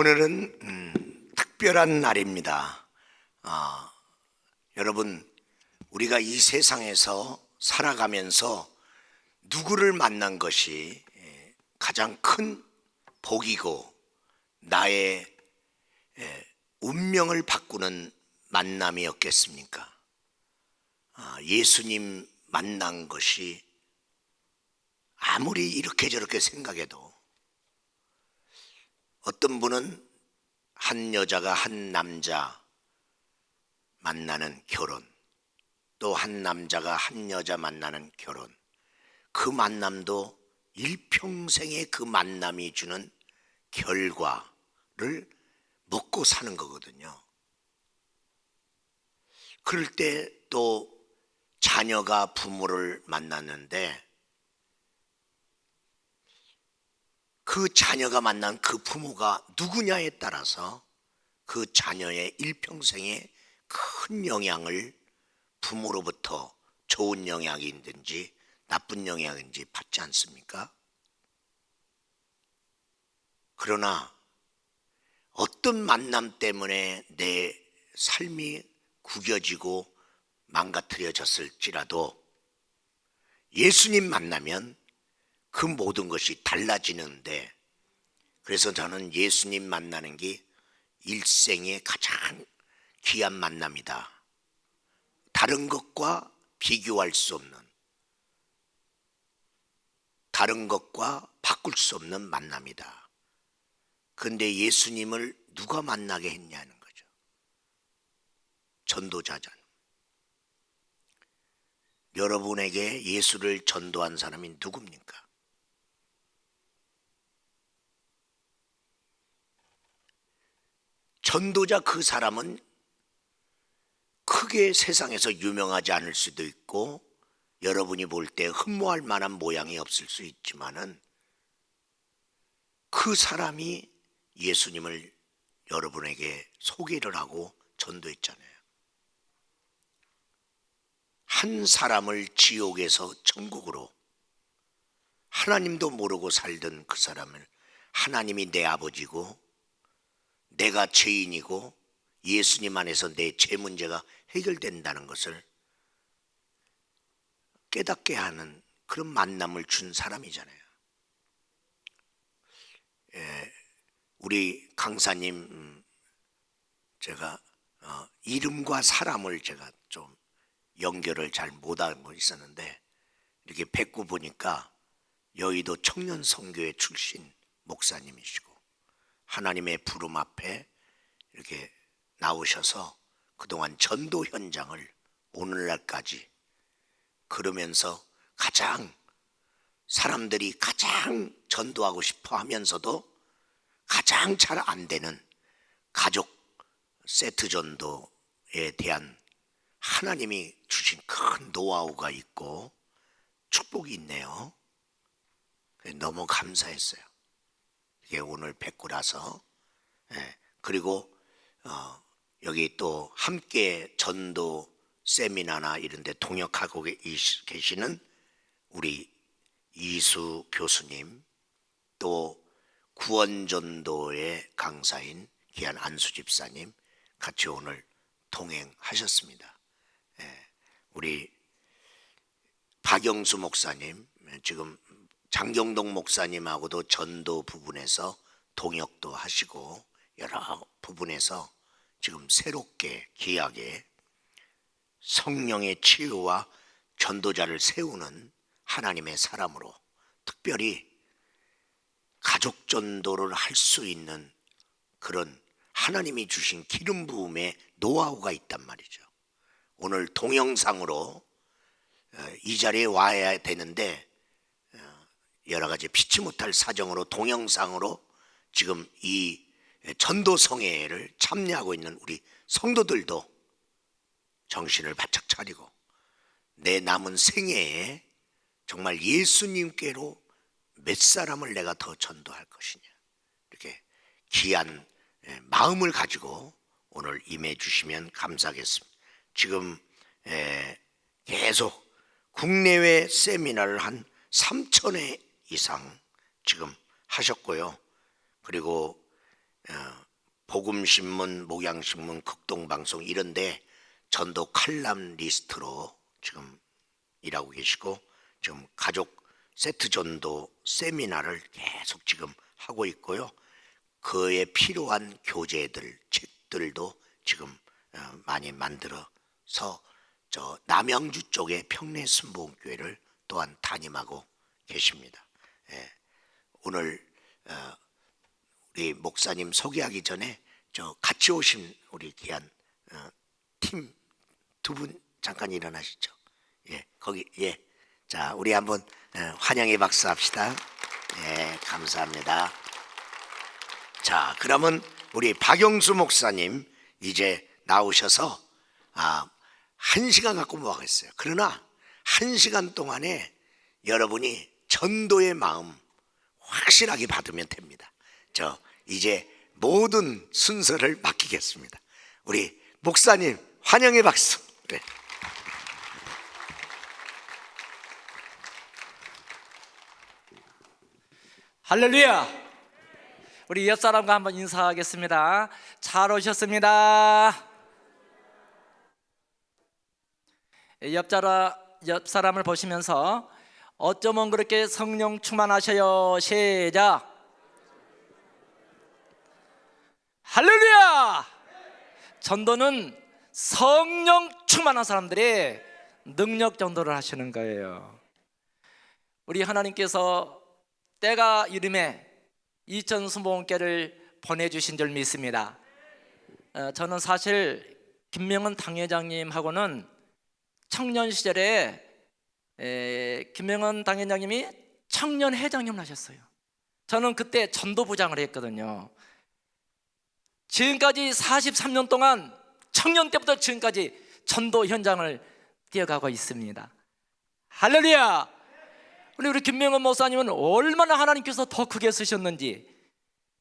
오늘은 특별한 날입니다. 여러분, 우리가 이 세상에서 살아가면서 누구를 만난 것이 가장 큰 복이고 나의 운명을 바꾸는 만남이었겠습니까? 예수님 만난 것이 아무리 이렇게 저렇게 생각해도, 어떤 분은 한 여자가 한 남자 만나는 결혼, 또 한 남자가 한 여자 만나는 결혼, 그 만남도 일평생의 그 만남이 주는 결과를 먹고 사는 거거든요. 그럴 때 또 자녀가 부모를 만났는데, 그 자녀가 만난 그 부모가 누구냐에 따라서 그 자녀의 일평생에 큰 영향을 부모로부터 좋은 영향이든지 나쁜 영향인지 받지 않습니까? 그러나 어떤 만남 때문에 내 삶이 구겨지고 망가뜨려졌을지라도 예수님 만나면 그 모든 것이 달라지는데, 그래서 저는 예수님 만나는 게 일생의 가장 귀한 만남이다. 다른 것과 비교할 수 없는, 다른 것과 바꿀 수 없는 만남이다. 그런데 예수님을 누가 만나게 했냐는 거죠. 전도자잖아요. 여러분에게 예수를 전도한 사람이 누굽니까? 전도자 그 사람은 크게 세상에서 유명하지 않을 수도 있고 여러분이 볼 때 흠모할 만한 모양이 없을 수 있지만은, 그 사람이 예수님을 여러분에게 소개를 하고 전도했잖아요. 한 사람을 지옥에서 천국으로, 하나님도 모르고 살던 그 사람을 하나님이 내 아버지고 내가 죄인이고 예수님 안에서 내 죄 문제가 해결된다는 것을 깨닫게 하는 그런 만남을 준 사람이잖아요. 우리 강사님, 제가 이름과 사람을 제가 좀 연결을 잘 못하고 있었는데, 이렇게 뵙고 보니까 여의도 청년선교회 출신 목사님이시고 하나님의 부름 앞에 이렇게 나오셔서 그동안 전도 현장을 오늘날까지 그러면서 가장 사람들이 가장 전도하고 싶어 하면서도 가장 잘 안 되는 가족 세트 전도에 대한 하나님이 주신 큰 노하우가 있고 축복이 있네요. 너무 감사했어요. 이게 오늘 뵙고 나서. 그리고 여기 또 함께 전도 세미나나 이런 데 동역하고 계시는 우리 이수 교수님, 또 구원전도의 강사인 귀한 안수 집사님 같이 오늘 동행하셨습니다. 우리 박영수 목사님, 지금 장경동 목사님하고도 전도 부분에서 동역도 하시고 여러 부분에서 지금 새롭게 귀하게 성령의 치유와 전도자를 세우는 하나님의 사람으로, 특별히 가족 전도를 할 수 있는 그런 하나님이 주신 기름 부음의 노하우가 있단 말이죠. 오늘 동영상으로 이 자리에 와야 되는데 여러 가지 피치 못할 사정으로 동영상으로 지금 이 전도성회를 참여하고 있는 우리 성도들도 정신을 바짝 차리고 내 남은 생애에 정말 예수님께로 몇 사람을 내가 더 전도할 것이냐, 이렇게 귀한 마음을 가지고 오늘 임해 주시면 감사하겠습니다. 지금 계속 국내외 세미나를 한 3,000회 이상 지금 하셨고요. 그리고 복음신문, 목양신문, 극동방송 이런데 전도 칼럼니스트로 지금 일하고 계시고, 지금 가족 세트 전도 세미나를 계속 지금 하고 있고요. 그에 필요한 교재들, 책들도 지금 많이 만들어서 저 남양주 쪽의 평내순복음교회를 또한 담임하고 계십니다. 오늘 우리 목사님 소개하기 전에 저 같이 오신 우리 귀한 팀 두 분 잠깐 일어나시죠. 거기 자, 우리 한번 환영의 박수 합시다. 감사합니다. 자, 그러면 우리 박영수 목사님 이제 나오셔서 1시간 갖고 뭐 하겠어요. 그러나 1시간 동안에 여러분이 전도의 마음 확실하게 받으면 됩니다. 저 이제 모든 순서를 맡기겠습니다. 우리 목사님 환영의 박수. 네. 할렐루야. 우리 옆 사람과 한번 인사하겠습니다. 잘 오셨습니다. 옆 사람을 보시면서 어쩌면 그렇게 성령 충만하셔요. 시작. 할렐루야. 전도는 성령 충만한 사람들이 능력 전도를 하시는 거예요. 우리 하나님께서 때가 이름에 이천순복음교회를 보내주신 줄 믿습니다. 저는 사실 김명은 당회장님하고는 청년 시절에 김명은 당회장님이 청년회장님을 하셨어요. 저는 그때 전도부장을 했거든요. 지금까지 43년 동안 청년 때부터 지금까지 전도 현장을 뛰어가고 있습니다. 할렐루야. 우리 김명은 목사님은 얼마나 하나님께서 더 크게 쓰셨는지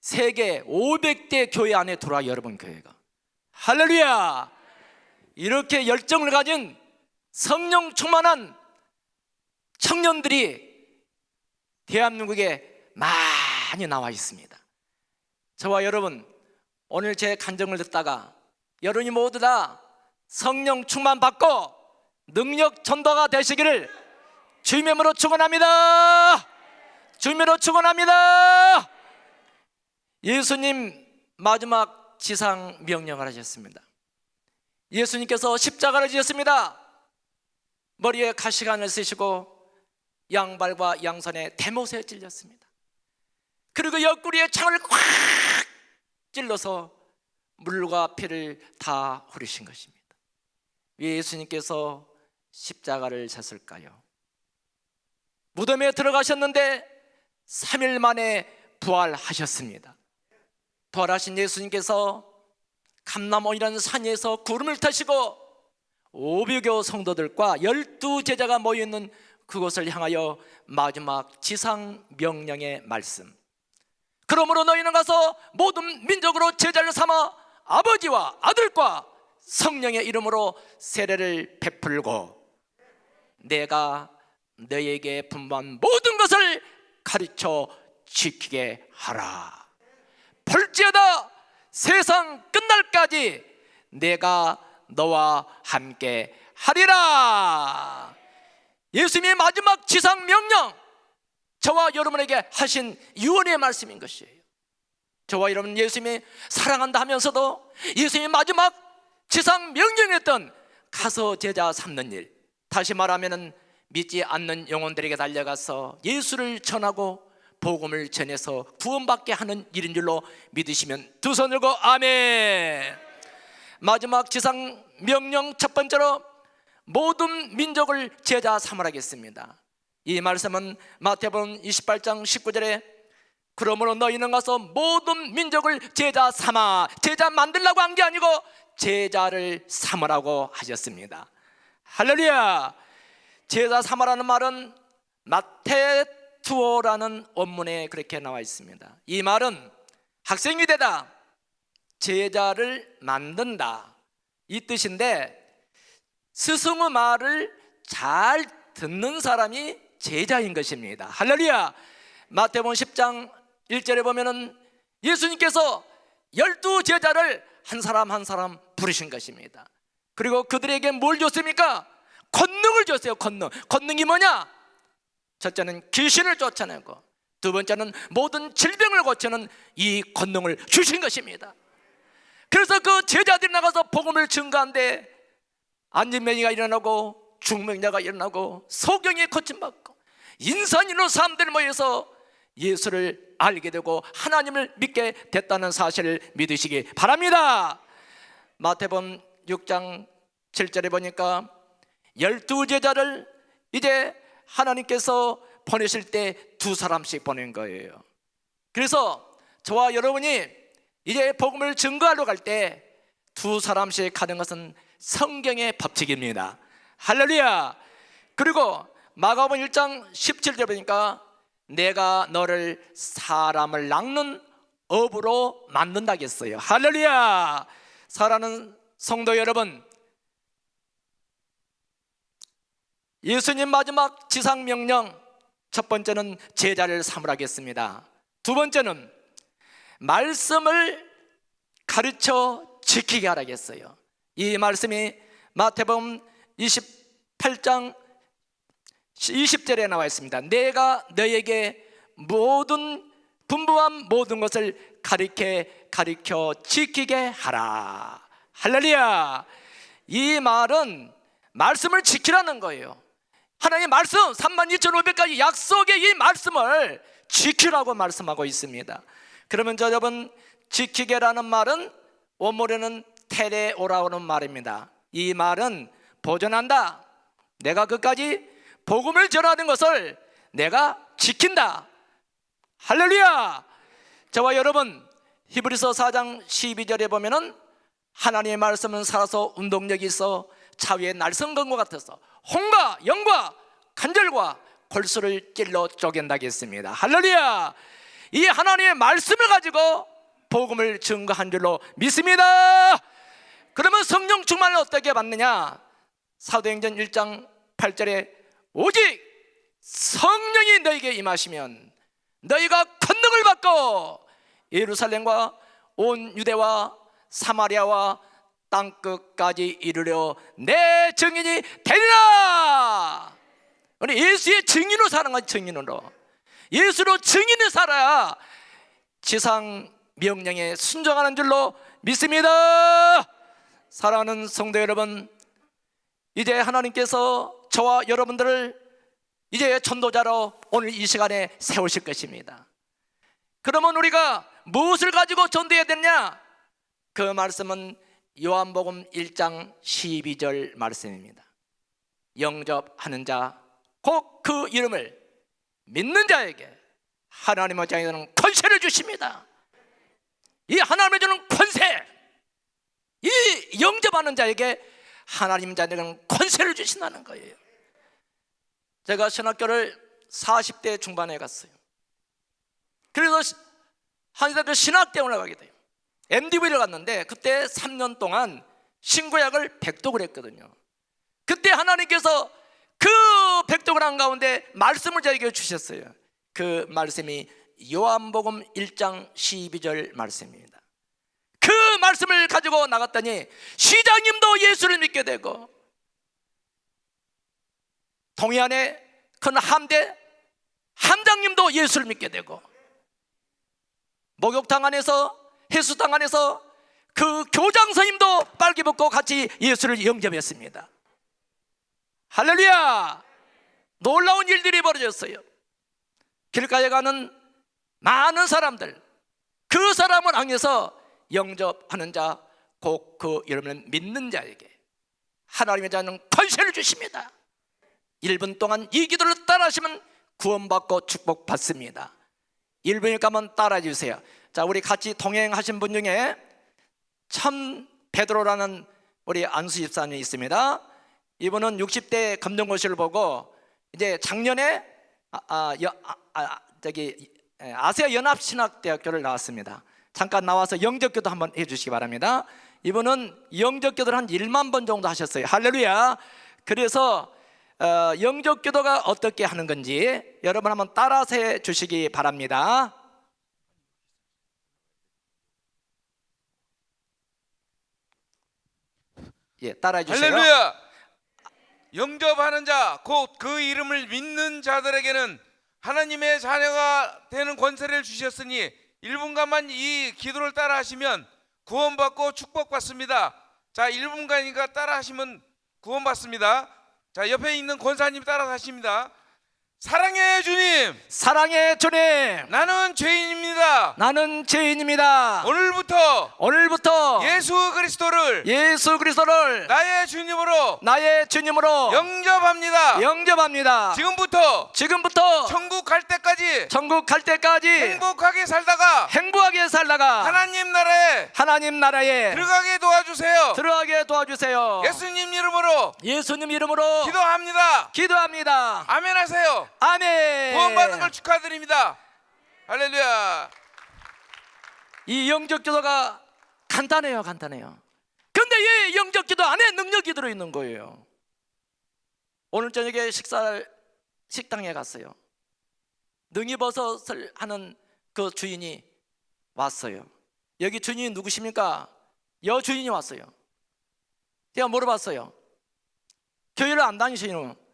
세계 500대 교회 안에 들어와 여러분 교회가. 할렐루야. 이렇게 열정을 가진 성령 충만한 청년들이 대한민국에 많이 나와 있습니다. 저와 여러분 오늘 제 간증을 듣다가 여러분이 모두 다 성령 충만 받고 능력 전도가 되시기를 주님의 이름으로 축원합니다. 주님의 이름으로 축원합니다. 예수님 마지막 지상 명령을 하셨습니다. 예수님께서 십자가를 지었습니다. 머리에 가시관을 쓰시고 양발과 양손에 대못에 찔렸습니다. 그리고 옆구리에 창을 꽉 찔러서 물과 피를 다 흐르신 것입니다. 왜 예수님께서 십자가를 졌을까요? 무덤에 들어가셨는데 3일 만에 부활하셨습니다. 부활하신 예수님께서 감람원이라는 산에서 구름을 타시고 500여 성도들과 12제자가 모여있는 그곳을 향하여 마지막 지상 명령의 말씀, 그러므로 너희는 가서 모든 민족으로 제자를 삼아 아버지와 아들과 성령의 이름으로 세례를 베풀고 내가 너희에게 분부한 모든 것을 가르쳐 지키게 하라. 볼지어다 세상 끝날까지 내가 너와 함께 하리라. 예수님의 마지막 지상 명령, 저와 여러분에게 하신 유언의 말씀인 것이에요. 저와 여러분 예수님이 사랑한다 하면서도 예수님이 마지막 지상 명령했던 가서 제자 삼는 일, 다시 말하면 믿지 않는 영혼들에게 달려가서 예수를 전하고 복음을 전해서 구원받게 하는 일인 줄로 믿으시면 두 손 들고 아멘. 마지막 지상 명령 첫 번째로 모든 민족을 제자 삼으라겠습니다. 이 말씀은 마태복음 28장 19절에 그러므로 너희는 가서 모든 민족을 제자 삼아, 제자 만들라고 한 게 아니고 제자를 삼으라고 하셨습니다. 할렐루야. 제자 삼으라는 말은 마테투오라는 원문에 그렇게 나와 있습니다. 이 말은 학생이 되다, 제자를 만든다, 이 뜻인데 스승의 말을 잘 듣는 사람이 제자인 것입니다. 할렐루야. 마태복음 10장 1절에 보면은 예수님께서 12 제자를 한 사람 한 사람 부르신 것입니다. 그리고 그들에게 뭘 줬습니까? 권능을 줬어요. 권능이 뭐냐? 첫째는 귀신을 쫓아내고, 두 번째는 모든 질병을 고치는 이 권능을 주신 것입니다. 그래서 그 제자들이 나가서 복음을 증거한데 안진병이가 일어나고 중병자가 일어나고 소경이 고침받고 인산인으로 사람들이 모여서 예수를 알게 되고 하나님을 믿게 됐다는 사실을 믿으시기 바랍니다. 마태복음 6장 7절에 보니까 12 제자를 이제 하나님께서 보내실 때 2사람씩 보낸 거예요. 그래서 저와 여러분이 이제 복음을 증거하러 갈 때 2사람씩 가는 것은 성경의 법칙입니다. 할렐루야. 그리고 마가복음 1장 17절 보니까 내가 너를 사람을 낚는 업으로 만든다겠어요. 할렐루야. 사랑하는 성도 여러분, 예수님 마지막 지상명령, 첫 번째는 제자를 삼으라겠습니다. 두 번째는 말씀을 가르쳐 지키게 하라겠어요. 이 말씀이 마태복음 28장 20절에 나와 있습니다. 내가 너에게 모든 분부한 모든 것을 가르쳐 지키게 하라. 할렐루야. 이 말은 말씀을 지키라는 거예요. 하나님의 말씀 32,500가지 약속의 이 말씀을 지키라고 말씀하고 있습니다. 그러면 여러분, 지키게라는 말은 원문에는 테레오라는 말입니다. 이 말은 보존한다. 내가 끝까지 복음을 전하는 것을 내가 지킨다. 할렐루야. 저와 여러분, 히브리서 4장 12절에 보면은 하나님의 말씀은 살아서 운동력이 있어 자위의 날성건과 같아서 혼과 영과 관절과 골수를 찔러 쪼갠다겠습니다. 할렐루야. 이 하나님의 말씀을 가지고 복음을 증거한 줄로 믿습니다. 그러면 성령 충만을 어떻게 받느냐? 사도행전 1장 8절에 오직 성령이 너에게 임하시면 너희가 권능을 받고 예루살렘과 온 유대와 사마리아와 땅끝까지 이르려 내 증인이 되리라. 우리 예수의 증인으로 사는 거지. 증인으로, 예수로 증인을 살아야 지상 명령에 순종하는 줄로 믿습니다. 사랑하는 성도 여러분, 이제 하나님께서 저와 여러분들을 이제 전도자로 오늘 이 시간에 세우실 것입니다. 그러면 우리가 무엇을 가지고 전도해야 되냐? 그 말씀은 요한복음 1장 12절 말씀입니다. 영접하는 자 곧 그 이름을 믿는 자에게 하나님의 자녀는 권세를 주십니다. 이 하나님의 주는 권세, 이 영접하는 자에게 하나님 자녀는 권세를 주신다는 거예요. 제가 신학교를 40대 중반에 갔어요. 그래서 한의대학교 신학대원을 가게 돼요. MDV를 갔는데 그때 3년 동안 신구약을 백독을 했거든요. 그때 하나님께서 그 백독을 한 가운데 말씀을 저에게 주셨어요. 그 말씀이 요한복음 1장 12절 말씀입니다. 그 말씀을 가지고 나갔더니 시장님도 예수를 믿게 되고 동해안의 큰 함장님도 예수를 믿게 되고 목욕탕 안에서 해수탕 안에서 그 교장 선생님도 빨개 벗고 같이 예수를 영접했습니다. 할렐루야. 놀라운 일들이 벌어졌어요. 길가에 가는 많은 사람들, 그 사람을 향해서 영접하는 자 곧 그 이름을 믿는 자에게 하나님의 자는 권세를 주십니다. 1분 동안 이 기도를 따라하시면 구원받고 축복받습니다. 1분이니까 한번 따라해 주세요. 자, 우리 같이 동행하신 분 중에 참 베드로라는 우리 안수 집사님이 있습니다. 이분은 60대 검정고시를 보고 이제 작년에 아시아 연합신학대학교를 나왔습니다. 잠깐 나와서 영접기도 한번 해주시기 바랍니다. 이분은 영접기도를 한 1만 번 정도 하셨어요. 할렐루야. 그래서 영접기도가 어떻게 하는 건지 여러분 한번 따라서 해 주시기 바랍니다. 예, 따라해 주세요. 할렐루야. 영접하는 자, 곧 그 이름을 믿는 자들에게는 하나님의 자녀가 되는 권세를 주셨으니 1분간만 이 기도를 따라 하시면 구원받고 축복받습니다. 자, 1분간이니까 따라 하시면 구원받습니다. 자, 옆에 있는 권사님 따라 하십니다. 사랑해 주님, 사랑의 주님, 나는 죄인입니다. 나는 죄인입니다. 오늘부터 예수 그리스도를 나의 주님으로 영접합니다. 영접합니다. 지금부터 천국 갈 때까지 행복하게 살다가 하나님 나라에 들어가게 도와주세요. 예수님 이름으로 기도합니다. 아멘 하세요. 아멘. 구원받은 걸 축하드립니다. 할렐루야. 이 영접기도가 간단해요. 근데 이 영접기도 안에 능력이 들어있는 거예요. 오늘 저녁에 식당에 갔어요. 능이버섯을 하는 그 주인이 왔어요. 여기 주인이 누구십니까? 여주인이 왔어요. 제가 물어봤어요. 교회를 안 다니시는?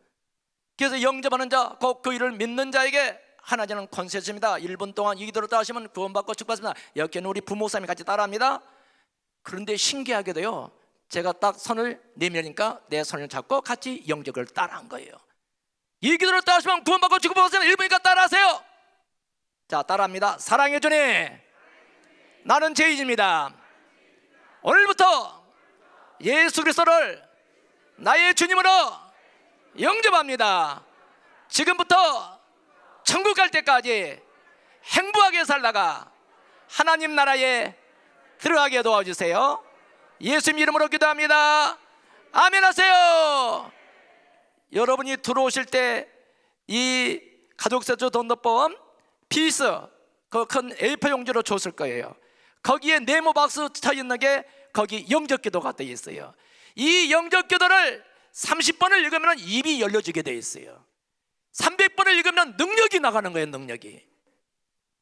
그래서 영접하는 자, 곧 그 일을 믿는 자에게 하나님은 권세 주십니다. 1분 동안 이 기도를 따르시면 구원받고 축복받습니다. 여기는 우리 부목사님이 같이 따라합니다. 그런데 신기하게도요, 제가 딱 손을 내밀으니까 내 손을 잡고 같이 영접을 따라한 거예요. 이 기도를 따르시면 구원받고 축복받습니다. 1분이니까 따라하세요. 자, 따라합니다. 사랑해 주님, 나는 죄인입니다. 오늘부터 예수 그리스도를 나의 주님으로 영접합니다. 지금부터 천국 갈 때까지 행복하게 살다가 하나님 나라에 들어가게 도와주세요. 예수님 이름으로 기도합니다. 아멘 하세요. 여러분이 들어오실 때 이 가족세조 돈도법 피스 그 큰 A4 용지로 줬을 거예요. 거기에 네모 박스 쳐 있는 게 거기 영접기도가 되어 있어요. 이 영접기도를 30번을 읽으면 입이 열려지게 되어 있어요. 300번을 읽으면 능력이 나가는 거예요. 능력이.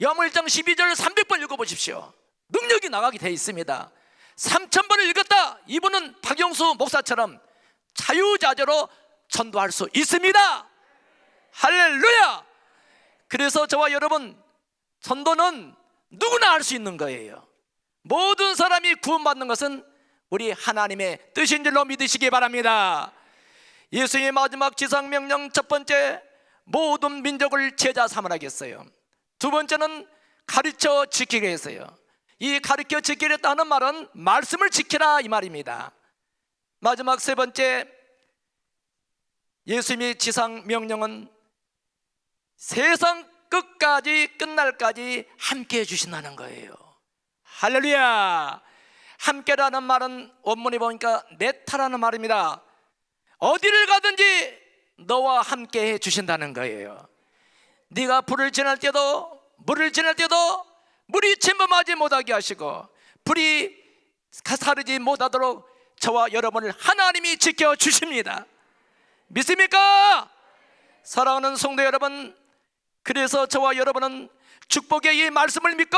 요한복음 1장 12절을 300번 읽어보십시오. 능력이 나가게 되어 있습니다. 3000번을 읽었다, 이분은 박영수 목사처럼 자유자재로 전도할 수 있습니다. 할렐루야. 그래서 저와 여러분, 전도는 누구나 할 수 있는 거예요. 모든 사람이 구원받는 것은 우리 하나님의 뜻인 줄로 믿으시기 바랍니다. 예수님의 마지막 지상명령, 첫 번째, 모든 민족을 제자 삼으라 했어요. 두 번째는 가르쳐 지키게 했어요. 이 가르쳐 지키겠다는 말은 말씀을 지키라 이 말입니다. 마지막 세 번째, 예수님의 지상명령은 세상 끝까지 끝날까지 함께 해주신다는 거예요. 할렐루야. 함께라는 말은 원문에 보니까 네타라는 말입니다. 어디를 가든지 너와 함께 해주신다는 거예요. 네가 불을 지날 때도 물을 지날 때도 물이 침범하지 못하게 하시고 불이 사르지 못하도록 저와 여러분을 하나님이 지켜주십니다. 믿습니까? 사랑하는 성도 여러분, 그래서 저와 여러분은 축복의 이 말씀을 믿고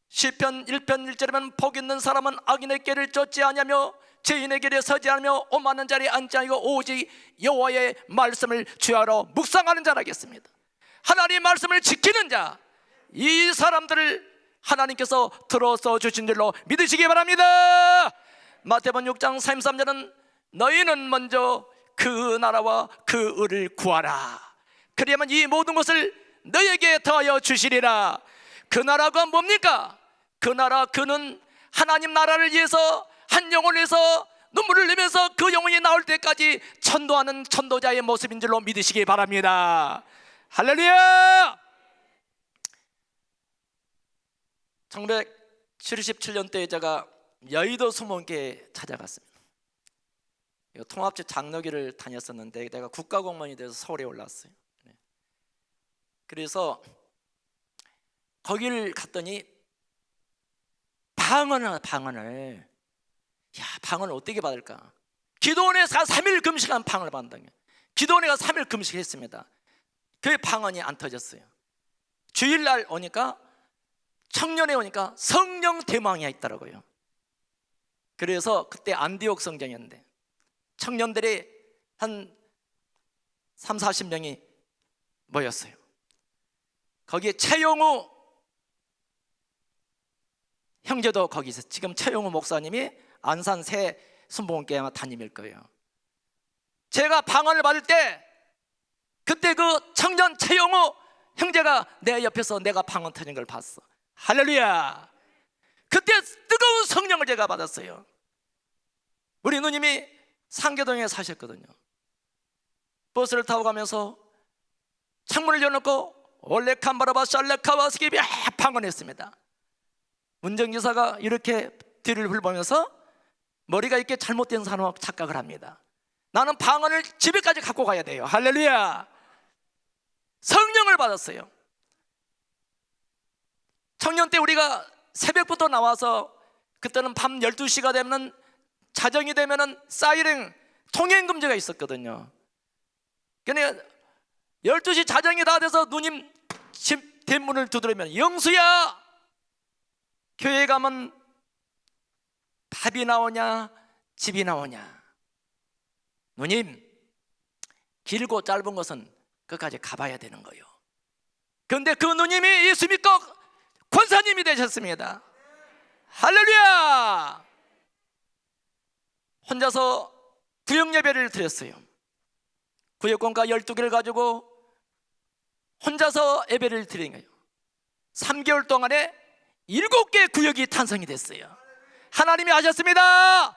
시편 1편 1절에는 복 있는 사람은 악인의 길을 쫓지 아니하며 죄인의 길에 서지 않으며 오만한 자리에 앉지 아니고 오직 여호와의 말씀을 주야로 묵상하는 자라겠습니다. 하나님의 말씀을 지키는 자, 이 사람들을 하나님께서 들어서 주신 줄로 믿으시기 바랍니다. 마태복음 6장 33절은 너희는 먼저 그 나라와 그 의를 구하라. 그리하면 이 모든 것을 너에게 더하여 주시리라. 그 나라가 뭡니까? 그 나라, 그는 하나님 나라를 위해서 한 영혼을 위해서 눈물을 흘리면서 그 영혼이 나올 때까지 전도하는 전도자의 모습인 줄로 믿으시기 바랍니다. 할렐루야. 1977년도에 제가 여의도 수목교에 찾아갔습니다. 통합제 장로교를 다녔었는데 내가 국가공무원이 돼서 서울에 올라왔어요. 그래서 거기를 갔더니 방언을 어떻게 받을까? 기도원에 3일 금식한 방을 받는다. 기도원에 가서 3일 금식했습니다. 그 방언이 안 터졌어요. 주일날 오니까 청년에 오니까 성령 대망이 있더라고요. 그래서 그때 안디옥 성경이었는데 청년들이 한 3, 40명이 모였어요. 거기에 최용우 형제도 거기 있어요. 지금 최용우 목사님이 안산 새 순복음교회 아마 담임일 거예요. 제가 방언을 받을 때 그때 그 청년 최용우 형제가 내 옆에서 내가 방언 터진 걸 봤어. 할렐루야. 그때 뜨거운 성령을 제가 받았어요. 우리 누님이 상계동에 사셨거든요. 버스를 타고 가면서 창문을 열어놓고 올레칸바라바 샬레카와스기 막 방언했습니다. 운전기사가 이렇게 뒤를 훑으면서 머리가 이렇게 잘못된 사람 착각을 합니다. 나는 방언을 집에까지 갖고 가야 돼요. 할렐루야. 성령을 받았어요. 청년 때 우리가 새벽부터 나와서 그때는 밤 12시가 되면 자정이 되면 사이렌 통행금지가 있었거든요. 그러니까 12시 자정이 다 돼서 누님 집 대문을 두드리면 영수야 교회 가면 밥이 나오냐 집이 나오냐. 누님 길고 짧은 것은 끝까지 가봐야 되는 거예요. 그런데 그 누님이 예수 믿고 권사님이 되셨습니다. 할렐루야. 혼자서 구역 예배를 드렸어요. 구역권가 12개를 가지고 혼자서 예배를 드린 거예요. 3개월 동안에 7개 구역이 탄생이 됐어요. 하나님이 하셨습니다.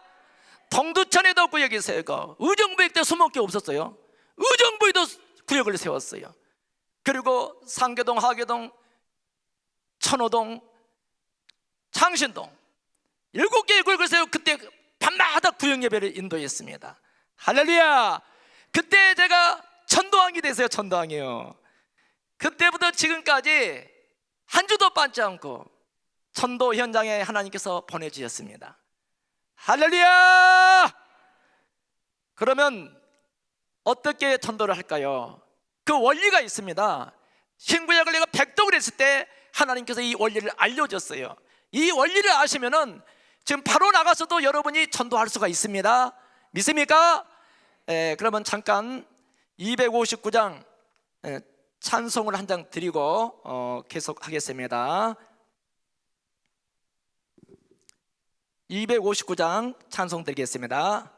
동두천에도 구역이 세고 의정부에 때 20개 없었어요. 의정부에도 구역을 세웠어요. 그리고 상계동, 하계동, 천호동, 창신동 7개의 구역을 세우고 그때 밤마다 구역 예배를 인도했습니다. 할렐루야. 그때 제가 전도왕이 됐어요. 전도왕이요. 그때부터 지금까지 한 주도 빠지 않고 전도 현장에 하나님께서 보내주셨습니다. 할렐루야. 그러면 어떻게 전도를 할까요? 그 원리가 있습니다. 신구약을 내가 백독을 했을 때 하나님께서 이 원리를 알려줬어요. 이 원리를 아시면은 지금 바로 나가서도 여러분이 전도할 수가 있습니다. 믿습니까? 그러면 잠깐 259장 찬송을 한 장 드리고 계속하겠습니다. 259장 찬송 드리겠습니다.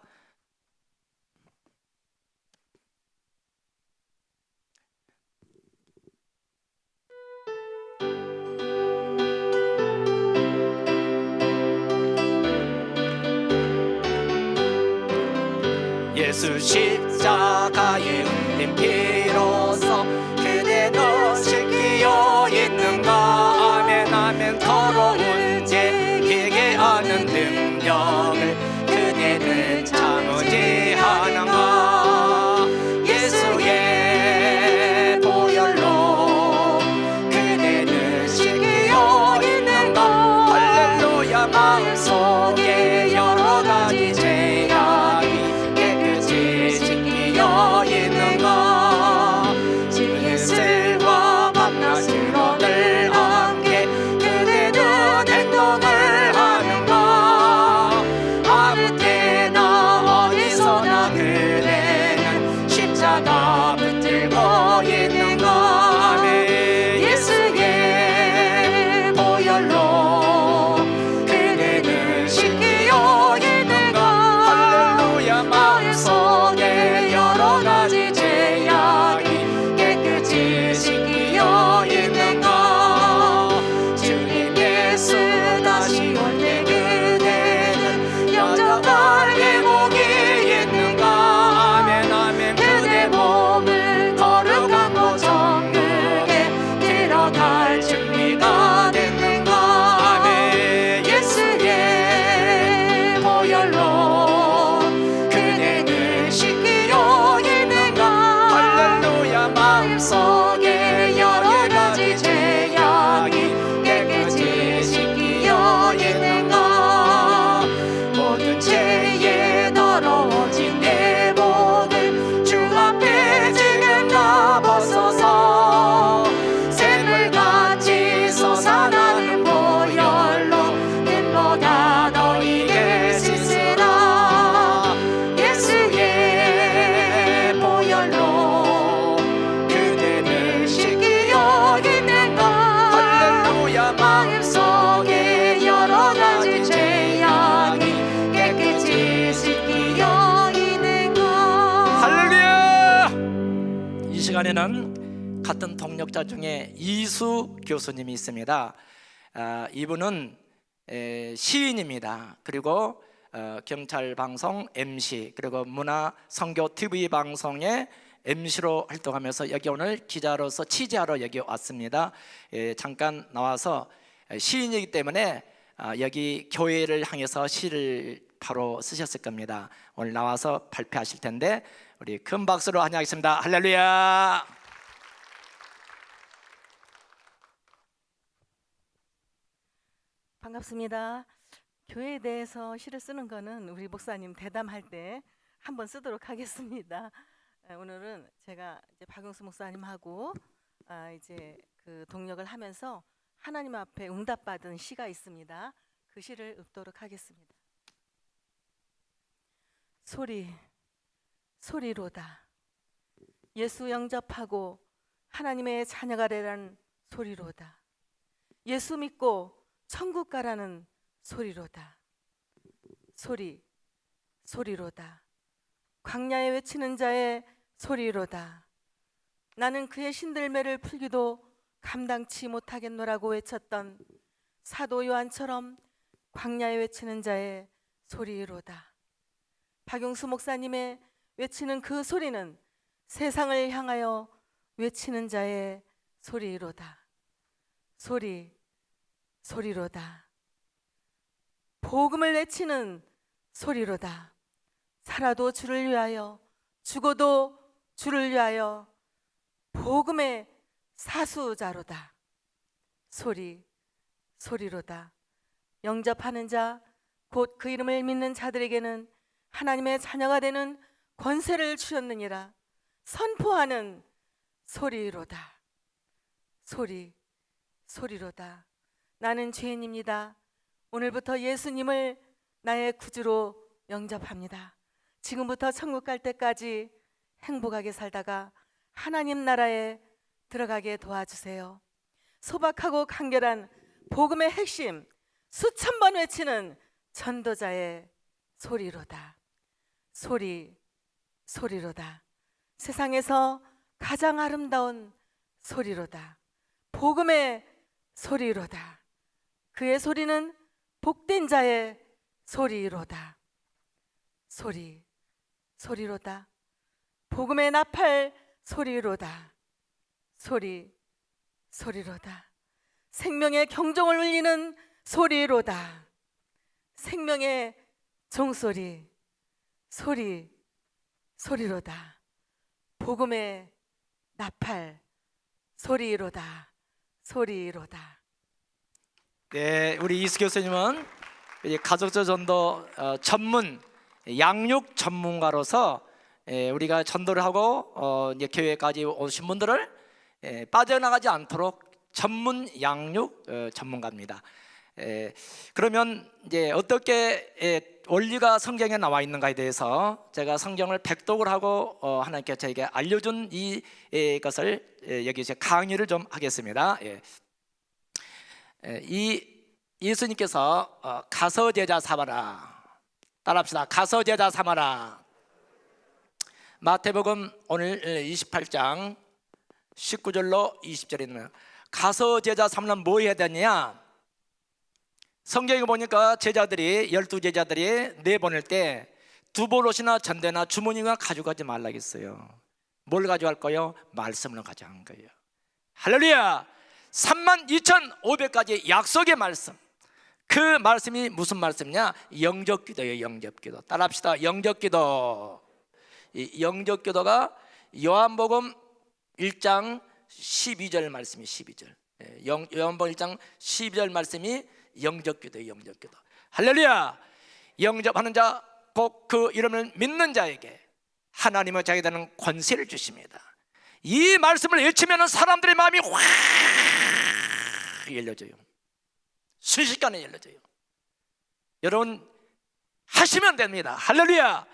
예수 십자가의 흘린 피로써 그대 너시 끼어 있는가. 아멘 아멘. 더러운 죄 기게 하는 능력을 그대는 참으지 하는가. 예수의 보혈로 그대는 씻기어 있는가. 할렐루야. 마음속에 여러 가지 죄악이 있는가. 예수와 만나신 오늘 함께 그대는 행동을 하는가. 아무 때나 어디서나 그대는 십자가 붙들고 있는가. 아멘. 예수의 보혈로 그대는 시간에는 같은 동역자 중에 이수 교수님이 있습니다. 이분은 시인입니다. 그리고 경찰 방송 MC, 그리고 문화 선교 TV 방송의 MC로 활동하면서 여기 오늘 기자로서 취재하러 여기 왔습니다. 잠깐 나와서 시인이기 때문에 여기 교회를 향해서 시를 바로 쓰셨을 겁니다. 오늘 나와서 발표하실 텐데 우리 큰 박수로 환영하겠습니다. 할렐루야. 반갑습니다. 교회에 대해서 시를 쓰는 거는 우리 목사님 대담할 때 한번 쓰도록 하겠습니다. 오늘은 제가 이제 박용수 목사님하고 이제 그 동역을 하면서 하나님 앞에 응답받은 시가 있습니다. 그 시를 읊도록 하겠습니다. 소리로다. 예수 영접하고 하나님의 자녀가 되라는 소리로다. 예수 믿고 천국 가라는 소리로다. 소리로다. 광야에 외치는 자의 소리로다. 나는 그의 신들매를 풀기도 감당치 못하겠노라고 외쳤던 사도 요한처럼 광야에 외치는 자의 소리로다. 박용수 목사님의 외치는 그 소리는 세상을 향하여 외치는 자의 소리로다. 소리로다. 복음을 외치는 소리로다. 살아도 주를 위하여, 죽어도 주를 위하여 복음의 사수자로다. 소리로다. 영접하는 자, 곧 그 이름을 믿는 자들에게는 하나님의 자녀가 되는 권세를 주셨느니라. 선포하는 소리로다. 소리로다. 나는 죄인입니다. 오늘부터 예수님을 나의 구주로 영접합니다. 지금부터 천국 갈 때까지 행복하게 살다가 하나님 나라에 들어가게 도와주세요. 소박하고 간결한 복음의 핵심, 수천 번 외치는 전도자의 소리로다. 소리로다. 세상에서 가장 아름다운 소리로다. 복음의 소리로다. 그의 소리는 복된 자의 소리로다. 소리로다. 복음의 나팔 소리로다. 소리로다. 생명의 경종을 울리는 소리로다. 생명의 종소리, 소리로다. 복음의 나팔 소리로다. 네, 우리 이수 교수님은 가족적 전도 전문 양육 전문가로서 우리가 전도를 하고 이제 교회까지 오신 분들을 빠져나가지 않도록 전문 양육 전문가입니다. 그러면 이제 어떻게 원리가 성경에 나와 있는가에 대해서 제가 성경을 백독을 하고 하나님께서 저에게 알려준 이것을 여기서 강의를 좀 하겠습니다. 이 예수님께서 가서 제자 삼아라, 따라합시다. 가서 제자 삼아라. 마태복음 오늘 28장 19절로 20절에 있는 가서 제자 삼으면 뭐 해야 되냐? 성경에 보니까 제자들이 12제자들이 내보낼 때 두보롯이나 전대나 주머니가 가져가지 말라겠어요. 뭘 가져갈 거예요? 말씀을 가져간 거예요. 할렐루야. 32,500가지 약속의 말씀. 그 말씀이 무슨 말씀이냐? 영접기도예요. 영접기도. 따라합시다. 영접기도. 이 영접기도가 요한복음 1장 12절 말씀이 12절. 요한복음 1장 12절 말씀이 영접기도예요. 영접기도. 할렐루야. 영접하는 자, 곧 그 이름을 믿는 자에게 하나님의 자게 되는 권세를 주십니다. 이 말씀을 외치면 사람들의 마음이 확 열려져요. 순식간에 열려져요. 여러분 하시면 됩니다. 할렐루야.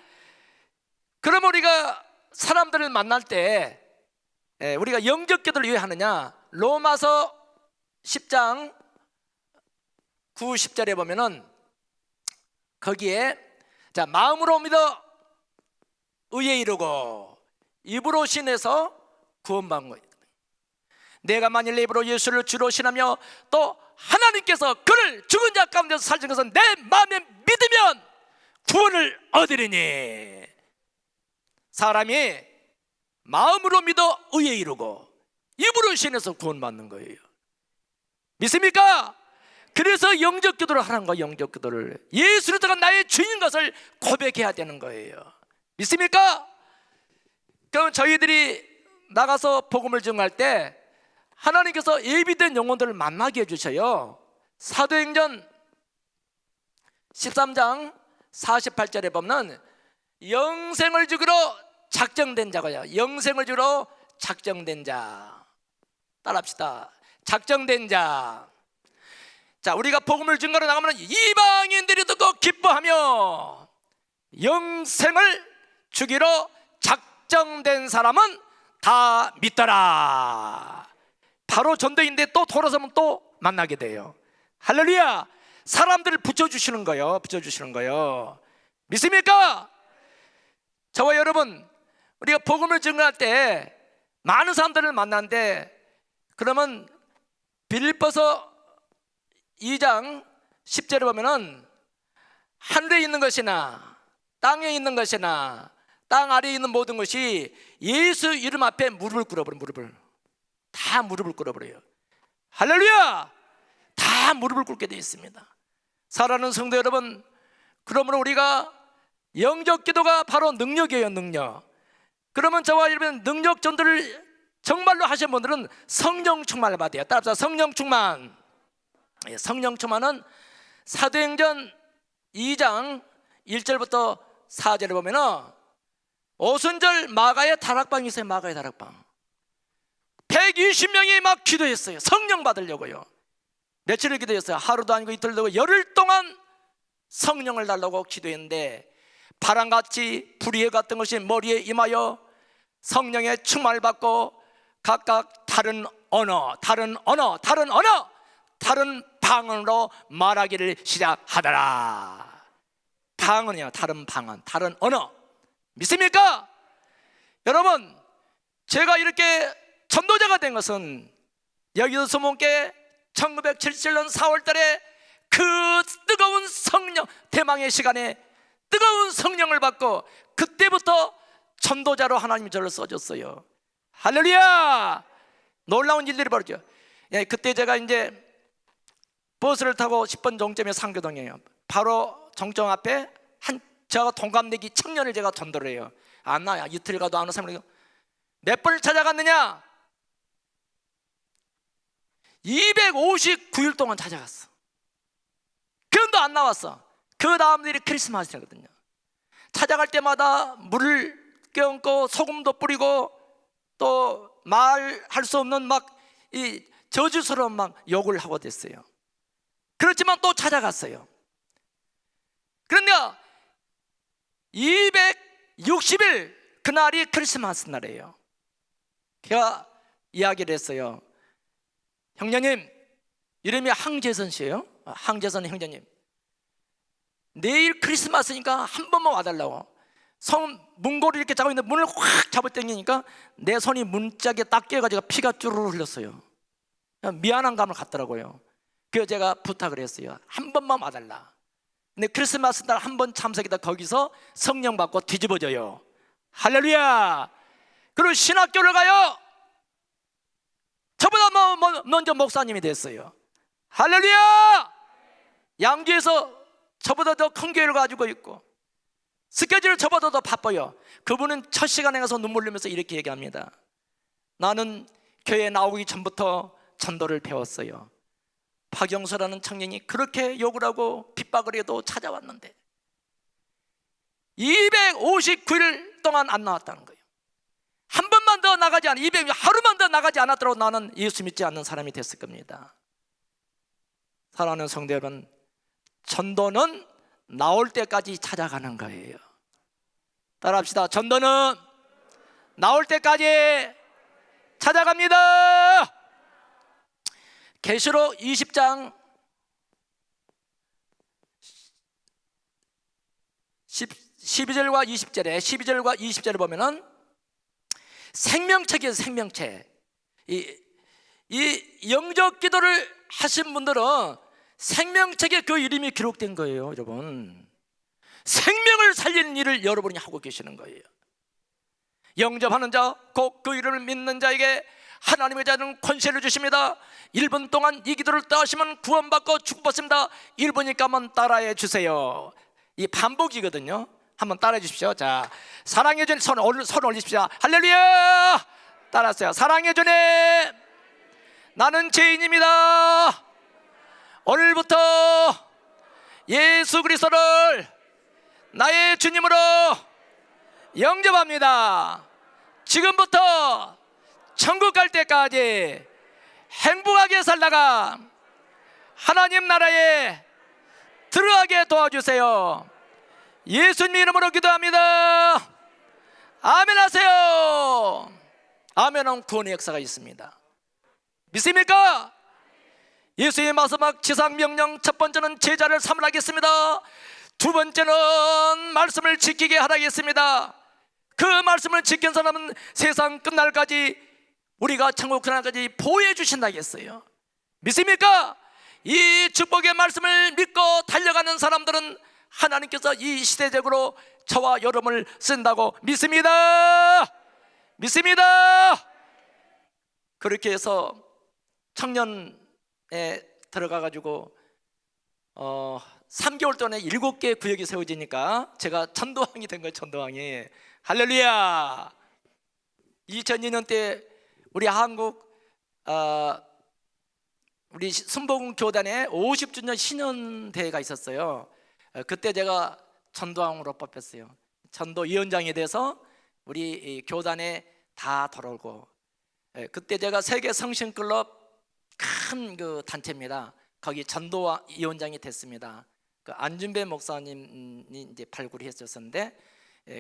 그럼 우리가 사람들을 만날 때 우리가 영접기도를 왜 하느냐? 로마서 10장 9, 10절에 보면은 거기에 자, 마음으로 믿어 의에 이르고 입으로 신해서 구원받은 거예요. 내가 만일 내 입으로 예수를 주로 신하며 또 하나님께서 그를 죽은 자 가운데서 살린 것은 내 마음에 믿으면 구원을 얻으리니. 사람이 마음으로 믿어 의에 이르고 입으로 신해서 구원받는 거예요. 믿습니까? 그래서 영적 기도를 하는 거예요. 영적 기도를 예수 그리스도가 나의 주인 것을 고백해야 되는 거예요. 믿습니까? 그럼 저희들이 나가서 복음을 전할 때 하나님께서 예비된 영혼들을 만나게 해주셔요. 사도행전 13장 48절에 보면 영생을 주기로 작정된 자가요. 영생을 주기로 작정된 자. 따라합시다. 작정된 자. 자, 우리가 복음을 증거로 나가면 이방인들이 듣고 기뻐하며 영생을 주기로 작정된 사람은 다 믿더라. 바로 전도인데 또 돌아서면 또 만나게 돼요. 할렐루야. 사람들을 붙여주시는 거예요. 붙여주시는 거예요. 믿습니까? 저와 여러분, 우리가 복음을 증거할 때 많은 사람들을 만나는데, 그러면 빌립보서 2장 10절에 보면은 하늘에 있는 것이나 땅에 있는 것이나 땅 아래에 있는 모든 것이 예수 이름 앞에 무릎을 꿇어버려요. 무릎을 다 무릎을 꿇어버려요. 할렐루야. 다 무릎을 꿇게 되어 있습니다. 사랑하는 성도 여러분, 그러므로 우리가 영적 기도가 바로 능력이에요. 능력. 그러면 저와 여러분 능력 전도를 정말로 하신 분들은 성령 충만을 받아요. 따라서 성령 충만. 성령 충만은 사도행전 2장 1절부터 4절에 보면은 오순절 마가의 다락방이 있어요. 마가의 다락방 120명이 막 기도했어요. 성령 받으려고요. 며칠을 기도했어요. 하루도 아니고 이틀도 아니고 열흘 동안 성령을 달라고 기도했는데 바람같이 불의에 같은 것이 머리에 임하여 성령의 충만을 받고 각각 다른 언어, 다른 방언으로 말하기를 시작하더라. 방언이요. 다른 방언, 다른 언어. 믿습니까? 여러분, 제가 이렇게 전도자가 된 것은 여기서 소문께 1977년 4월달에 그 뜨거운 성령, 대망의 시간에 뜨거운 성령을 받고 그때부터 전도자로 하나님이 저를 써줬어요. 할렐루야. 놀라운 일들이 벌어져. 그때 제가 이제 버스를 타고 10분 정점에 상교동이에요. 바로 정점 앞에 제가 동갑내기 청년을 제가 전도를 해요. 안 나야. 이틀 가도 안 오는 사람이 몇 번을 찾아갔느냐? 259일 동안 찾아갔어. 그런데 안 나왔어. 그 다음 날이 크리스마스거든요. 찾아갈 때마다 물을 껴얹고 소금도 뿌리고 또 말할 수 없는 막 이 저주스러운 막 욕을 하고 됐어요. 그렇지만 또 찾아갔어요. 그런데 260일 그날이 크리스마스 날이에요. 제가 이야기를 했어요. 형제님, 이름이 항재선 씨예요. 항재선 형제님, 내일 크리스마스니까 한 번만 와달라고. 문고리 이렇게 잡고 있는데 문을 확 잡을 당기니까 내 손이 문짝에 딱 끼어가지고 피가 쭈르르 흘렸어요. 미안한 감을 갖더라고요. 그래서 제가 부탁을 했어요. 한 번만 와달라. 근데 크리스마스 날 한 번 참석이다 거기서 성령 받고 뒤집어져요. 할렐루야. 그리고 신학교를 가요. 저보다 먼저 목사님이 됐어요. 할렐루야. 양주에서 저보다 더 큰 교회를 가지고 있고 스케줄을 저보다 더 바빠요. 그분은 첫 시간에 가서 눈물 흘리면서 이렇게 얘기합니다. 나는 교회에 나오기 전부터 전도를 배웠어요. 박영서라는 청년이 그렇게 욕을 하고 핍박을 해도 찾아왔는데 259일 동안 안 나왔다는 거예요. 한 번만 더 나가지 않아, 하루만 더 나가지 않았더라도 나는 예수 믿지 않는 사람이 됐을 겁니다. 사랑하는 성도 여러분, 전도는 나올 때까지 찾아가는 거예요. 따라합시다. 전도는 나올 때까지 찾아갑니다. 계시록 20장 12절과 20절에 보면은 생명책이에요. 생명책. 이 영접 기도를 하신 분들은 생명책에 그 이름이 기록된 거예요. 여러분, 생명을 살리는 일을 여러분이 하고 계시는 거예요. 영접하는 자, 곧 그 이름을 믿는 자에게 하나님의 자는 권세를 주십니다. 1분 동안 이 기도를 따시면 구원받고 축복받습니다. 1분이니까 한번 따라해 주세요. 이 반복이거든요. 한번 따라해 주십시오. 자, 사랑의 주님, 손 올리십시오. 할렐루야. 따라하세요. 사랑의 주님, 나는 죄인입니다. 오늘부터 예수 그리스도를 나의 주님으로 영접합니다. 지금부터 천국 갈 때까지 행복하게 살다가 하나님 나라에 들어가게 도와주세요. 예수님 이름으로 기도합니다. 아멘 하세요. 아멘은 구원의 역사가 있습니다. 믿습니까? 예수의 마지막 지상 명령, 첫 번째는 제자를 삼으라겠습니다. 두 번째는 말씀을 지키게 하라겠습니다. 그 말씀을 지킨 사람은 세상 끝날까지, 우리가 천국 그날까지 보호해 주신다겠어요. 믿습니까? 이 축복의 말씀을 믿고 달려가는 사람들은 하나님께서 이 시대적으로 저와 여러분을 쓴다고 믿습니다. 믿습니다. 그렇게 해서 청년에 들어가 가지고 3개월 동안에 7개의 구역이 세워지니까 제가 전도왕이 된 거예요. 전도왕이. 할렐루야. 2002년 때 우리 한국 우리 순복음 교단에 50주년 신년대회가 있었어요. 그때 제가 전도왕으로 뽑혔어요. 전도위원장이 돼서 우리 교단에 다 돌아오고, 그때 제가 세계 성신클럽 큰 그 단체입니다. 거기 전도위원장이 됐습니다. 그 안준배 목사님이 이제 발굴이 했었는데,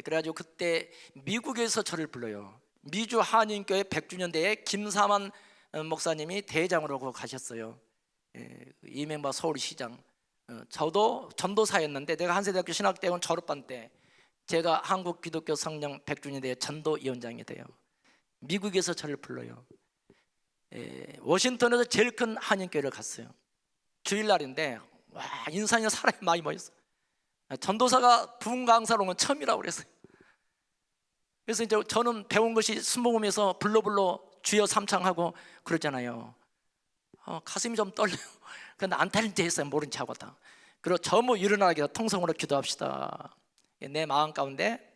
그래가지고 그때 미국에서 저를 불러요. 미주 한인교회 100주년 대회 김사만 목사님이 대회장으로 가셨어요. 이명박 서울시장. 저도 전도사였는데, 내가 한세대학교 신학대학원 졸업반 때 제가 한국 기독교 성령 100주년 대회 전도위원장이 돼요. 미국에서 저를 불러요. 워싱턴에서 제일 큰 한인교회를 갔어요. 주일날인데 와, 인산이나 사람이 많이 모였어. 전도사가 부흥 강사로 온 건 처음이라고 그랬어요. 그래서 이제 저는 배운 것이 순복음에서 불러 주여 삼창하고 그러잖아요. 가슴이 좀 떨려요. 그런데 안 탈린 체 했어요. 모른 체 하고 다. 그리고 전부 일어나게 통성으로 기도합시다. 내 마음 가운데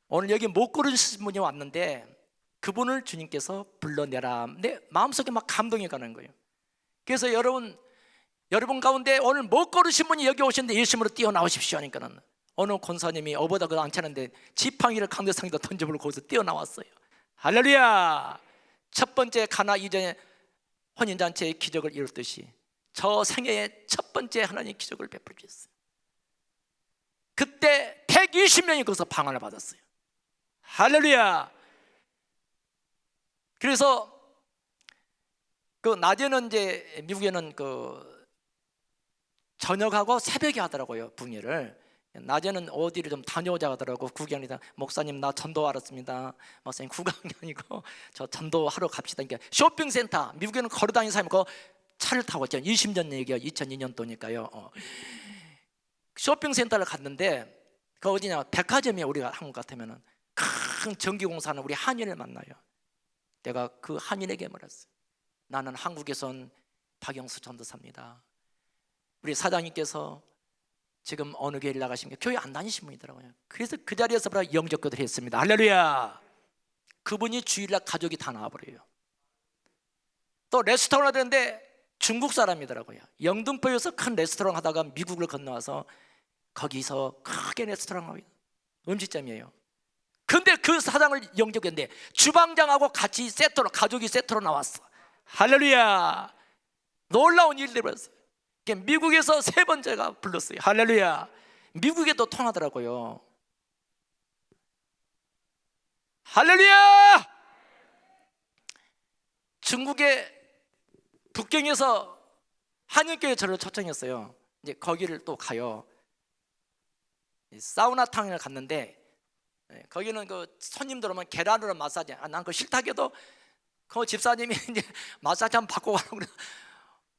오늘 여기 못 걸으신 분이 왔는데 그분을 주님께서 불러내라. 내 마음속에 막 감동이 가는 거예요. 그래서 여러분 가운데 오늘 못 걸으신 분이 여기 오셨는데 예수님으로 뛰어나오십시오 하니까는 어느 권사님이 어보다 그거 안 차는데 지팡이를 강대상에다 던져버리고 거기서 뛰어나왔어요. 할렐루야. 첫 번째 가나 이전에 혼인잔치의 기적을 이뤘듯이 저 생애의 첫 번째 하나님 기적을 베풀어 주셨어요. 그때 120명이 거기서 방언을 받았어요. 할렐루야. 그래서 그 낮에는 이제 미국에는 그 저녁하고 새벽에 하더라고요. 북예를. 낮에는 어디를 좀 다녀오자 하더라고. 구경이다. 목사님 나 전도 알았습니다. 목사님 구경이 아니고 저 전도하러 갑시다. 그러니까 쇼핑센터, 미국에는 걸어다니는 사람이 그 차를 타고 있죠. 20년 얘기야. 2002년도니까요. 쇼핑센터를 갔는데 그 어디냐, 백화점이야. 우리가 한국 같으면은 큰 전기공사는 우리 한인을 만나요. 내가 그 한인에게 말했어요. 나는 한국에선 박영수 전도사입니다. 우리 사장님께서 지금 어느 교회를 나가십니까? 교회 안 다니신 분이더라고요. 그래서 그 자리에서 바로 영접기도를 했습니다. 할렐루야. 그분이 주일날 가족이 다 나와버려요. 또 레스토랑을 하는데 중국 사람이더라고요. 영등포에서 큰 레스토랑 하다가 미국을 건너와서 거기서 크게 레스토랑 하고 음식점이에요. 근데 그 사장을 영접했는데 주방장하고 같이 세트로, 가족이 세트로 나왔어. 할렐루야. 놀라운 일들이 벌었어요. 미국에서 3번째가 불렀어요. 할렐루야. 미국에도 통하더라고요. 할렐루야. 중국의 북경에서 한인교회 저를 초청했어요. 이제 거기를 또 가요. 사우나탕을 갔는데 거기는 그 손님들 오면 계란으로 마사지. 난 그거 싫다 해도 그 집사님이 이제 마사지 한번 받고 가라고 그래.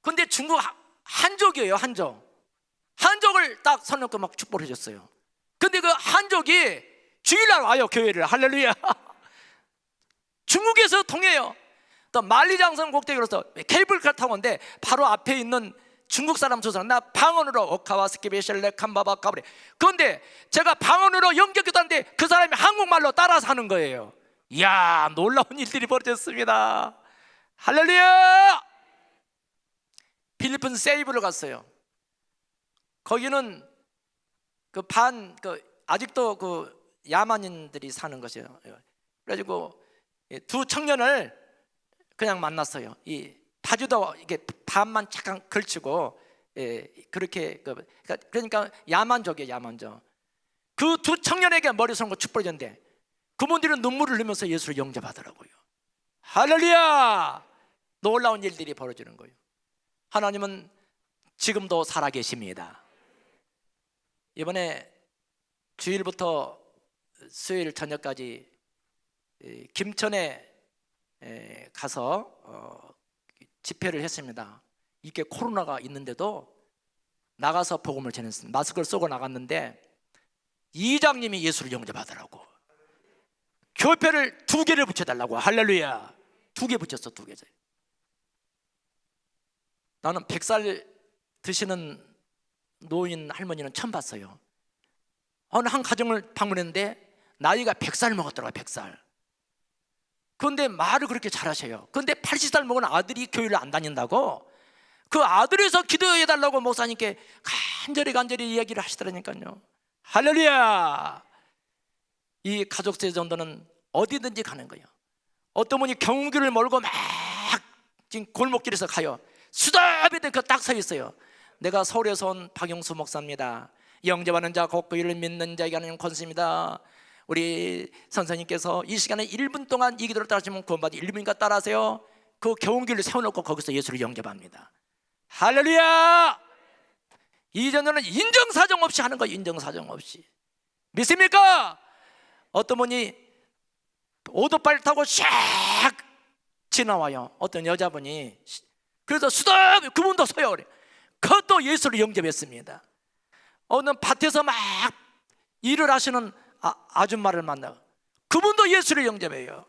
근데 중국 한족이에요. 한족을 딱 손 놓고 막 축복해 줬어요. 근데 그 한족이 주일날 와요, 교회를. 할렐루야. 중국에서 통해요. 또 만리장성 꼭대기로서 케이블카 타고 온데 바로 앞에 있는 중국 사람 두 사람, 나 방언으로 오카와스키베실레 캄바바카브레. 그런데 제가 방언으로 연결기도하는데 그 사람이 한국말로 따라서 하는 거예요. 이야, 놀라운 일들이 벌어졌습니다. 할렐루야. 필리핀 세이브를 갔어요. 거기는 아직도 그 야만인들이 사는 것이에요. 그래가지고 두 청년을 그냥 만났어요. 이 바지도 이게 반만 잠깐 걸치고, 그렇게 그러니까 야만족이에요, 야만족. 그 두 청년에게 머리 손고 축복했는데 그분들은 눈물을 흘리면서 예수를 영접하더라고요. 할렐루야! 놀라운 일들이 벌어지는 거예요. 하나님은 지금도 살아계십니다. 이번에 주일부터 수요일 저녁까지 김천에 가서 집회를 했습니다. 이게 코로나가 있는데도 나가서 복음을 전했습니다. 마스크를 쓰고 나갔는데 이장님이 예수를 영접하더라고. 교회를 2개를 붙여달라고. 할렐루야. 2개 붙였어, 2개. 나는 100살 드시는 노인 할머니는 처음 봤어요. 어느 한 가정을 방문했는데 나이가 100살 먹었더라고요. 100살. 그런데 말을 그렇게 잘하셔요. 그런데 80살 먹은 아들이 교회를 안 다닌다고 그 아들에서 기도해달라고 목사님께 간절히 이야기를 하시더라니까요. 할렐루야. 이 가족세 정도는 어디든지 가는 거예요. 어떤 분이 경운기를 몰고 막 지금 골목길에서 가요. 수다비들 딱 서 있어요. 내가 서울에서 온 박용수 목사입니다. 영접하는 자 곧 그 이를 믿는 자에게 하는 권세입니다. 우리 선생님께서 이 시간에 1분 동안 이 기도를 따라하시면 구원받이 1분이니까 따라하세요. 그 경운기를 세워놓고 거기서 예수를 영접합니다. 할렐루야. 이전에는 인정사정 없이 하는 거예요. 인정사정 없이. 믿습니까? 어떤 분이 오토바이를 타고 샥 지나와요. 어떤 여자분이. 그래서 수다 그분도 서요. 그래. 그것도 예수를 영접했습니다. 어느 밭에서 막 일을 하시는 아줌마를 만나고 그분도 예수를 영접해요.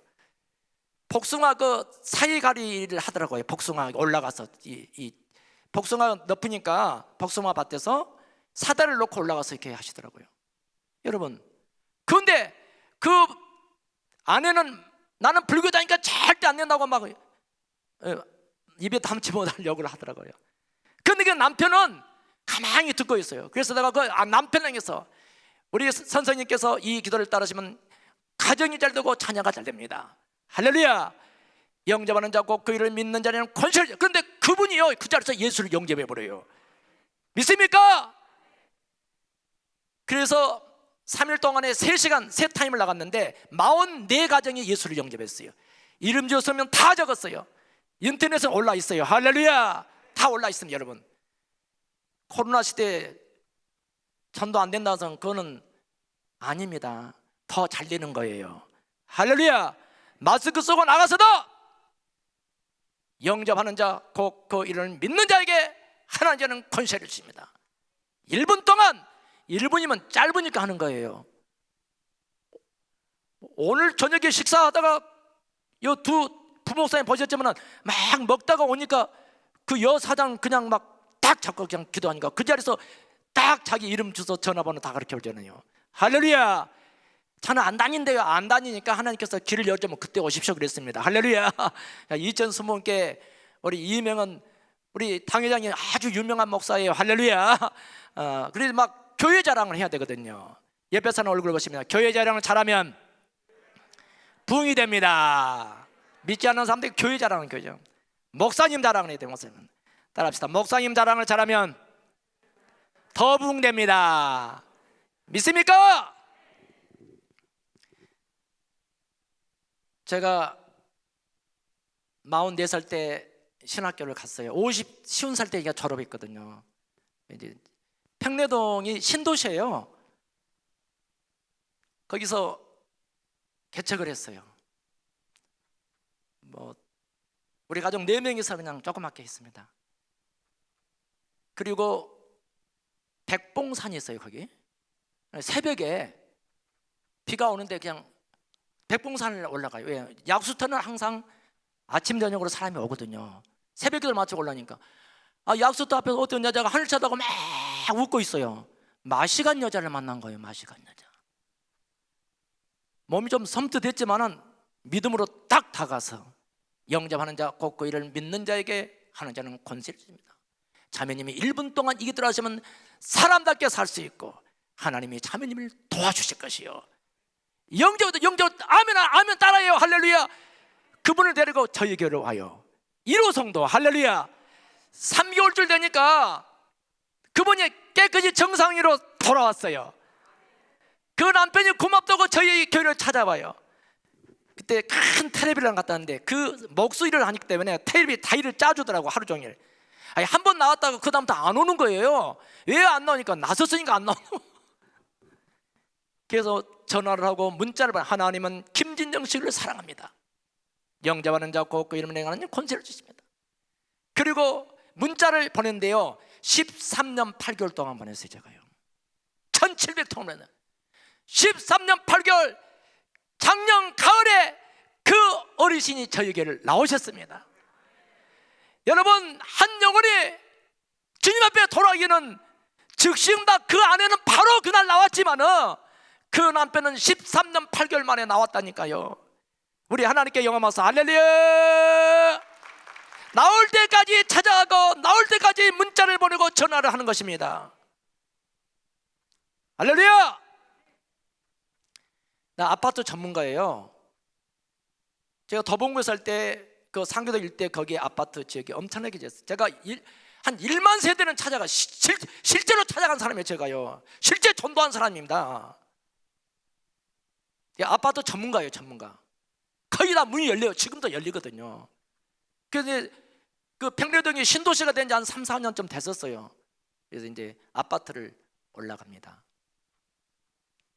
복숭아 그 사이가리를 하더라고요. 복숭아 올라가서 이 복숭아 높으니까 복숭아 밭에서 사다리를 놓고 올라가서 이렇게 하시더라고요. 여러분, 그런데 그 아내는 나는 불교다니까 절대 안 된다고 막 입에 담지 못할 욕을 하더라고요. 그런데 그 남편은 가만히 듣고 있어요. 그래서 내가 그 남편에게서 우리 선생님께서 이 기도를 따르시면 가정이 잘 되고 자녀가 잘 됩니다. 할렐루야. 영접하는 자 곧 그 일을 믿는 자는 권세를. 그런데 그분이요 그 자리에서 예수를 영접해 버려요. 믿습니까? 그래서 3일 동안에 3시간 세 타임을 나갔는데 44가정이 예수를 영접했어요. 이름 지었으면 다 적었어요. 인터넷에 올라 있어요. 할렐루야. 다 올라 있습니다. 여러분, 코로나 시대에 전도 안 된다고 해서 그거는 아닙니다. 더 잘 되는 거예요. 할렐루야. 마스크 쓰고 나가서도 영접하는 자 곧 그 일을 믿는 자에게 하나님은 권세를 주십니다. 1분 동안, 1분이면 짧으니까 하는 거예요. 오늘 저녁에 식사하다가 이 두 부목사님 보셨지만 막 먹다가 오니까 그 여사장 그냥 막 딱 잡고 그냥 기도하니까 그 자리에서 딱 자기 이름 주소 전화번호 다 가르쳐 주잖아요. 할렐루야. 저는 안 다닌대요. 안 다니니까 하나님께서 길을 열자면 그때 오십시오 그랬습니다. 할렐루야. 2020분께 우리 이명은 우리 당회장이 아주 유명한 목사예요. 할렐루야. 그래서 막 교회 자랑을 해야 되거든요. 옆에 사는 얼굴 보시면 교회 자랑을 잘하면 부흥이 됩니다. 믿지 않는 사람들이 교회 자랑은 교회죠. 목사님 자랑을 해야 돼요. 목사님. 따라합시다. 목사님 자랑을 잘하면 더 부흥됩니다. 믿습니까? 제가 44살 때 신학교를 갔어요. 50살 때 졸업했거든요. 이제 평내동이 신도시예요. 거기서 개척을 했어요. 뭐 우리 가족 4명이서 그냥 조그맣게 했습니다. 그리고 백봉산이 있어요. 거기 새벽에 비가 오는데 그냥 백봉산을 올라가요. 왜? 약수터는 항상 아침 저녁으로 사람이 오거든요. 새벽에 맞춰 올라니까 약수터 앞에서 어떤 여자가 하늘 쳐다보고 막 웃고 있어요. 마시간 여자를 만난 거예요. 마시간 여자. 몸이 좀 섬뜩했지만은 믿음으로 딱 다가서 영접하는 자 곧 그 일을 믿는 자에게 하는 자는 권세를 줍니다. 자매님이 1분 동안 이 기도를 하시면 사람답게 살 수 있고 하나님이 자매님을 도와주실 것이요. 영접 아멘 아멘 따라해요. 할렐루야. 그분을 데리고 저에게로 와요. 1호 성도 할렐루야. 3개월쯤 되니까 그분이 깨끗이 정상으로 돌아왔어요. 그 남편이 고맙다고 저희 교회를 찾아와요. 그때 큰 텔레비를 갖다 놨는데 그 목소리를 하기 때문에 텔레비 다이를 짜주더라고. 하루 종일. 아니, 한 번 나왔다가 그 다음부터 안 오는 거예요. 왜 안 나오니까 나섰으니까 안 나오는 거예요. 그래서 전화를 하고 문자를 받아 하나님은 김진정 씨를 사랑합니다. 영접하는 자 곧 그 이름을 하나님 권세를 주십니다. 그리고 문자를 보냈는데요 13년 8개월 동안 보냈어요. 제가요 1700통을 13년 8개월 작년 가을에 그 어르신이 저에게를 나오셨습니다. 여러분 한 영혼이 주님 앞에 돌아가기는 즉시 응답. 그 아내는 바로 그날 나왔지만은 그 남편은 13년 8개월 만에 나왔다니까요. 우리 하나님께 영광하면서 할렐루야. 나올 때까지 찾아가고 나올 때까지 문자를 보내고 전화를 하는 것입니다. 할렐루야. 나 아파트 전문가예요. 제가 더봉구에 살 때 그 상교도 일대 거기 아파트 지역이 엄청나게 졌어요. 제가 한 1만 세대는 찾아가 실제로 찾아간 사람이에요. 제가요 실제 전도한 사람입니다. 아파트 전문가예요. 전문가. 거의 다 문이 열려요. 지금도 열리거든요. 그래서 그 평내동이 신도시가 된 지 한 3, 4년쯤 됐었어요. 그래서 이제 아파트를 올라갑니다.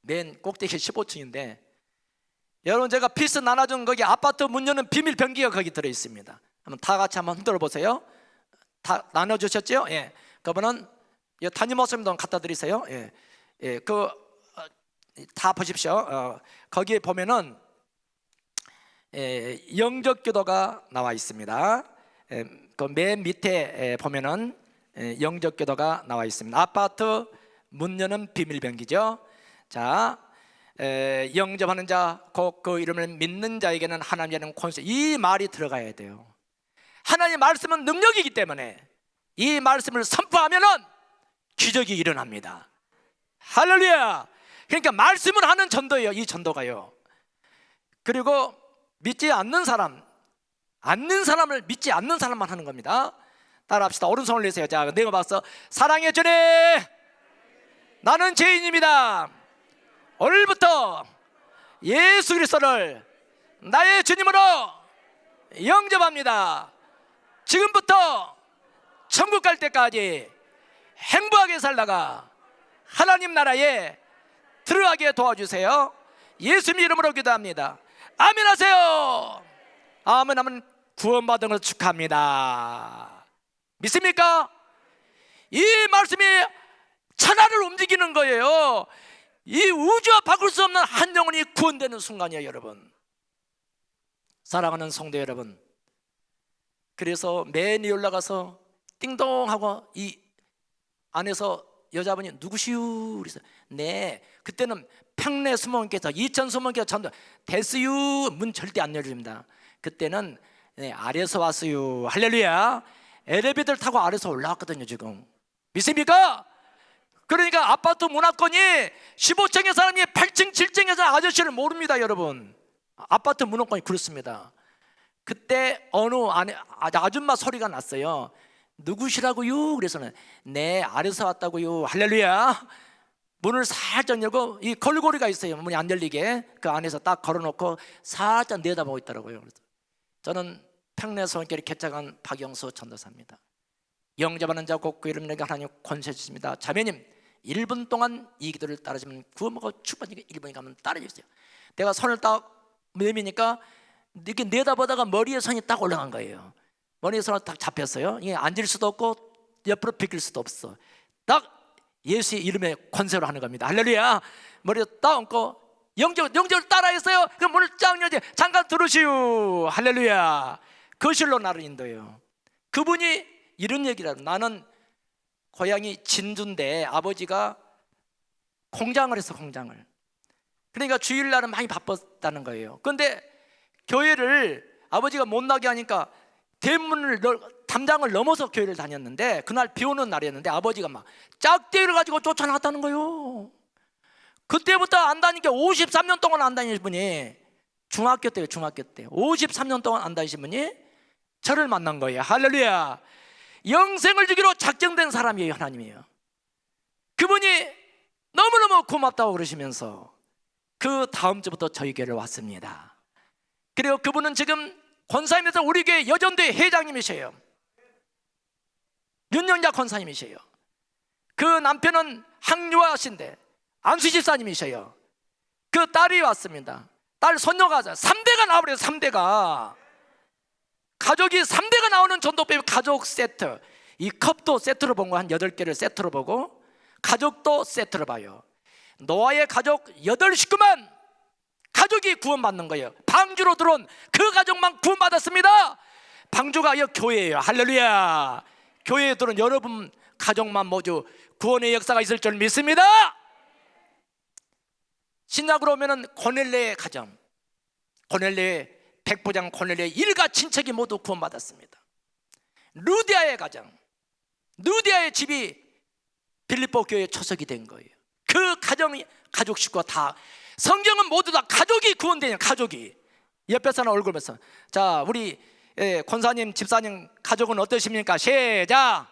맨 꼭대기 15층인데 여러분 제가 피스 나눠준 거기 아파트 문 여는 비밀 변기가 거기 들어있습니다. 한번 다 같이 한번 흔들어 보세요. 다 나눠주셨죠? 예. 그분은 담임 목사님도 갖다 드리세요. 예. 예. 다 보십시오. 거기에 보면은 영접 기도가 나와 있습니다. 그 맨 밑에 보면은 영접 기도가 나와 있습니다. 아파트 문 여는 비밀 변기죠. 자, 영접하는 자 곧 그 이름을 믿는 자에게는 하나님의 권세. 이 말이 들어가야 돼요. 하나님의 말씀은 능력이기 때문에 이 말씀을 선포하면은 기적이 일어납니다. 할렐루야. 그러니까 말씀을 하는 전도예요. 이 전도가요. 그리고 믿지 않는 사람을 믿지 않는 사람만 하는 겁니다. 따라합시다. 오른손을 내세요. 자, 내가 봤어. 사랑의 주님, 나는 죄인입니다. 오늘부터 예수 그리스도를 나의 주님으로 영접합니다. 지금부터 천국 갈 때까지 행복하게 살다가 하나님 나라에 들어가게 도와주세요. 예수님 이름으로 기도합니다. 아멘 하세요. 아멘 하면 구원받은 걸 축하합니다. 믿습니까? 이 말씀이 천하를 움직이는 거예요. 이 우주와 바꿀 수 없는 한 영혼이 구원되는 순간이에요. 여러분, 사랑하는 성도 여러분, 그래서 맨 위에 올라가서 띵동하고 이 안에서 여자분이 누구시유? 그래서 네, 그때는 평내 수목원께서 2천 수목원께서 전도 됐어요. 문 절대 안 열립니다. 그때는 네, 아래서 왔어요. 할렐루야. 엘리베이터를 타고 아래서 올라왔거든요. 지금 믿습니까? 그러니까 아파트 문화권이 15층의 사람이 8층 7층에서 아저씨를 모릅니다. 여러분, 아파트 문화권이 그렇습니다. 그때 어느 아줌마 소리가 났어요. 누구시라고요? 그래서는 네, 아래서 왔다고요. 할렐루야. 문을 살짝 열고 이 걸고리가 있어요. 문이 안 열리게 그 안에서 딱 걸어놓고 살짝 내다보고 있더라고요. 그래서 저는 평내 소원교회 개척한 박영수 전도사입니다. 영접하는 자 곧 그 이름에게 하나님 권세 주십니다. 자매님 1분 동안 이 기도를 따르시면 구원받고 축복받으니까 1분이 가면 따라주세요. 내가 손을 딱 매미니까 이렇게 내다보다가 머리에 손이 딱 올라간 거예요. 머리에 손이 딱 잡혔어요. 이게 앉을 수도 없고 옆으로 비킬 수도 없어. 딱 예수의 이름에 권세로 하는 겁니다. 할렐루야. 머리에 딱 얹고 영적을 따라했어요. 그 문을 쫙 열지. 잠깐 들으시오. 할렐루야. 거실로 나를 인도해요. 그분이 이런 얘기를 하더라고요. 나는 고향이 진주인데 아버지가 공장을 했어, 공장을. 그러니까 주일날은 많이 바빴다는 거예요. 그런데 교회를 아버지가 못 나게 하니까 담장을 넘어서 교회를 다녔는데, 그날 비 오는 날이었는데 아버지가 막 짝대기를 가지고 쫓아나갔다는 거예요. 그때부터 안 다니니까 53년 동안 안 다니신 분이, 중학교 때요, 중학교 때 53년 동안 안 다니신 분이 저를 만난 거예요. 할렐루야. 영생을 주기로 작정된 사람이에요. 하나님이에요. 그분이 너무너무 고맙다고 그러시면서 그 다음 주부터 저희 교회를 왔습니다. 그리고 그분은 지금 권사님에서 우리 교회 여전대 회장님이세요. 윤영자 권사님이세요. 그 남편은 항유아신데 안수 집사님이세요. 그 딸이 왔습니다. 딸 손녀가 3대가 나와버려요. 3대가 가족이 3대가 나오는 전도법이 가족 세트. 이 컵도 세트로 본 거 한 8개를 세트로 보고, 가족도 세트로 봐요. 노아의 가족 8식구만 가족이 구원받는 거예요. 방주로 들어온 그 가족만 구원받았습니다. 방주가 이 교회예요. 할렐루야. 교회에 들어온 여러분 가족만 모두 구원의 역사가 있을 줄 믿습니다. 신약으로 오면은 고넬레의 가정, 고넬레의 백부장 고넬레의 일가 친척이 모두 구원받았습니다. 루디아의 가정, 루디아의 집이 빌립보 교회의 초석이 된 거예요. 그 가정이 가족 식구가 다, 성경은 모두 다 가족이 구원되는, 가족이. 옆에 사람 얼굴 보면서, 자, 우리 권사님 집사님 가족은 어떠십니까? 시작.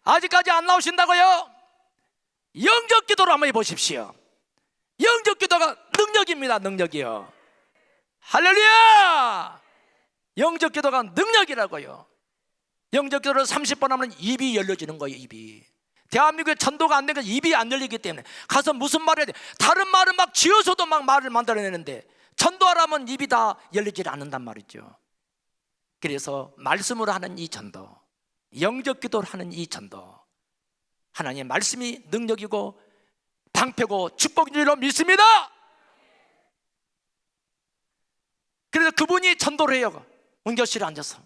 아직까지 안 나오신다고요? 영적 기도로 한번 해보십시오. 영적 기도가 능력입니다. 능력이요. 할렐루야. 영적 기도가 능력이라고요. 영적 기도를 30번 하면 입이 열려지는 거예요. 입이. 대한민국에 전도가 안 되니까 입이 안 열리기 때문에 가서 무슨 말을 해야 돼. 다른 말은 막 지어서도 막 말을 만들어내는데 전도하라면 입이 다 열리질 않는단 말이죠. 그래서 말씀으로 하는 이 전도, 영적 기도를 하는 이 전도, 하나님의 말씀이 능력이고 방패고 축복인 줄로 믿습니다. 그래서 그분이 전도를 해요. 은교실에 앉아서.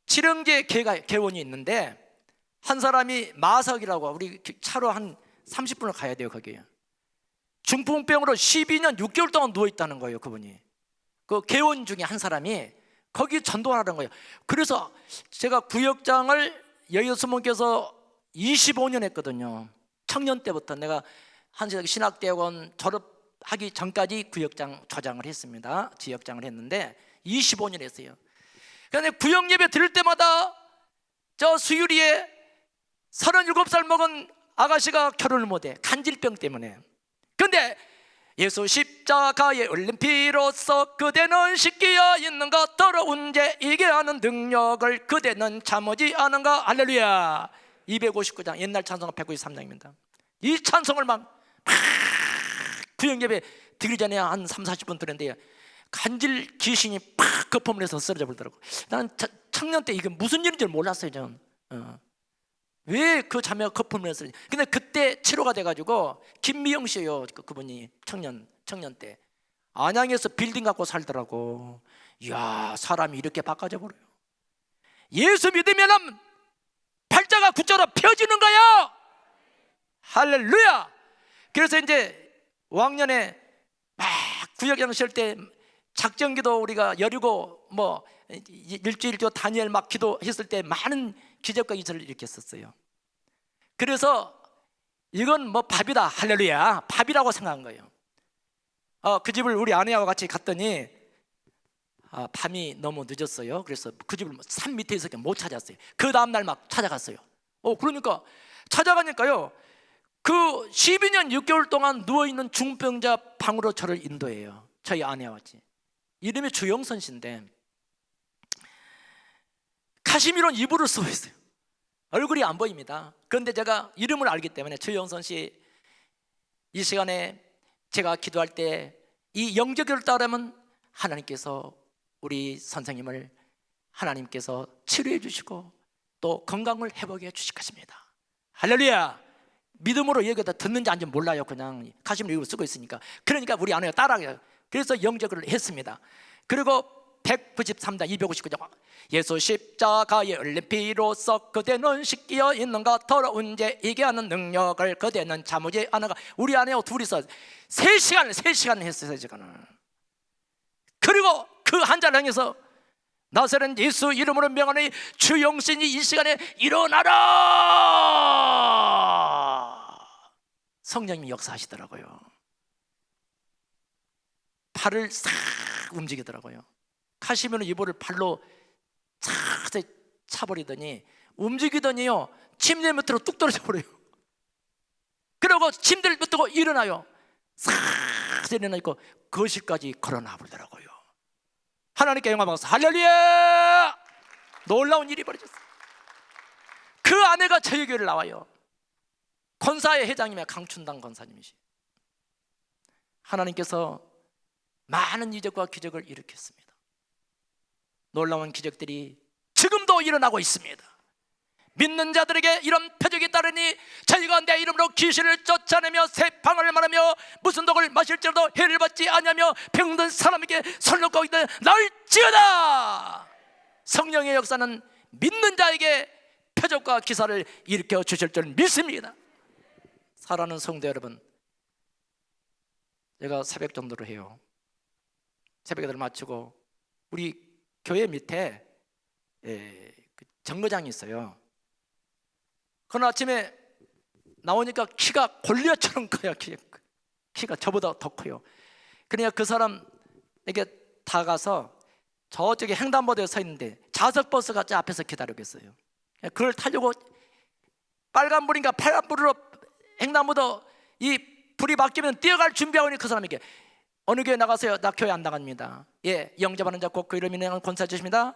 칠형제 개원이 있는데 한 사람이 마석이라고, 우리 차로 한 30분을 가야 돼요. 거기에 중풍병으로 12년 6개월 동안 누워있다는 거예요. 그분이, 그 개원 중에 한 사람이 거기 전도하라는 거예요. 그래서 제가 구역장을 여여스님께서 25년 했거든요. 청년 때부터 내가 한시대 신학대학원 졸업하기 전까지 구역장 조장을 했습니다. 지역장을 했는데 25년 했어요. 그런데 구역 예배 들을 때마다 저 수유리에 37살 먹은 아가씨가 결혼을 못해, 간질병 때문에. 그런데 예수 십자가의 흘린 피로써 그대는 씻기어 있는 것, 더러운 죄 이게 하는 능력을 그대는 참으지 않은가. 할렐루야. 259장, 옛날 찬송가 193장입니다. 이 찬송을 막 구역 예배 드리기 전에 한 30-40분 들었는데 간질 귀신이 팍 거품을 해서 쓰러져 버리더라고. 나는 청년 때 이게 무슨 일인지 몰랐어요. 저는 왜 그 자매가 거품을 해서. 근데 그때 치료가 돼가지고 김미영 씨요, 그분이 청년 때 안양에서 빌딩 갖고 살더라고. 이야, 사람이 이렇게 바꿔져 버려요. 예수 믿으면 팔자가 굳자로 펴지는 거야. 할렐루야. 그래서 이제 5학년에 막 구역장 쉴 때 작정기도 우리가 열이고 뭐 일주일교 다니엘 막 기도했을 때 많은 기적과 이설을 일으켰었어요. 그래서 이건 뭐 밥이다. 할렐루야. 밥이라고 생각한 거예요. 그 집을 우리 아내와 같이 갔더니 밤이 너무 늦었어요. 그래서 그 집을 산 밑에 있었기 못 찾았어요. 그 다음날 막 찾아갔어요. 그러니까 찾아가니까요, 그 12년 6개월 동안 누워있는 중병자 방으로 저를 인도해요. 저희 아내와 같이. 이름이 주영선 씨인데 카시미로는 이불을 쓰고 있어요. 얼굴이 안 보입니다. 그런데 제가 이름을 알기 때문에 주영선 씨 이 시간에 제가 기도할 때 이 영적을 따르면 하나님께서 우리 선생님을 하나님께서 치료해 주시고 또 건강을 회복해 주실 것입니다. 할렐루야. 믿음으로 여기다 듣는지 아닌지 몰라요. 그냥 가시면 이거 쓰고 있으니까. 그러니까 우리 아내가 따라해요. 그래서 영적을 했습니다. 그리고 193단 259장 예수 십자가의 흘린 피로써 그대는 씻겨 있는가 더러운 죄 이게 하는 능력을 그대는 참으지 않은가. 우리 아내와 둘이서 3시간 했어요. 지금은. 그리고 그 한 자랑에서 나사렛 예수 이름으로 명하니 주 영신이 이 시간에 일어나라. 성령님이 역사하시더라고요. 팔을 싹 움직이더라고요. 카시미르 이불을 발로 싹 차버리더니 움직이더니요 침대 밑으로 뚝 떨어져 버려요. 그리고 침대를 밑으로 일어나요. 싹 일어나 있고 거실까지 걸어놔 버리더라고요. 하나님께 영광 받아서 할렐루야. 놀라운 일이 벌어졌어요. 그 아내가 저희 교회를 나와요. 권사의 회장님의 강춘당 권사님이시. 하나님께서 많은 이적과 기적을 일으켰습니다. 놀라운 기적들이 지금도 일어나고 있습니다. 믿는 자들에게 이런 표적이 따르니 저희가 내 이름으로 귀신을 쫓아내며 새방을 말하며 무슨 독을 마실지라도 해를 받지 아니하며 병든 사람에게 설령하고 있는 날지어다. 성령의 역사는 믿는 자에게 표적과 기사를 일으켜 주실 줄 믿습니다. 사랑하는 성도 여러분, 제가 새벽 전도를 해요. 새벽기도를 마치고 우리 교회 밑에 정거장이 있어요. 그날 아침에 나오니까 키가 골리앗처럼 커요. 키가 저보다 더 커요. 그러니까 그 사람에게 다가가서 저쪽에 횡단보도에 서 있는데 좌석버스가 저 앞에서 기다리고 있어요. 그걸 타려고 빨간불인가 파란불으로 횡단보도 이 불이 바뀌면 뛰어갈 준비하고 있는 그 사람에게 어느 교회 나가세요? 나 교회 안 나갑니다. 예, 영접하는 자 곧 그 이름 인해 권사 주십니다.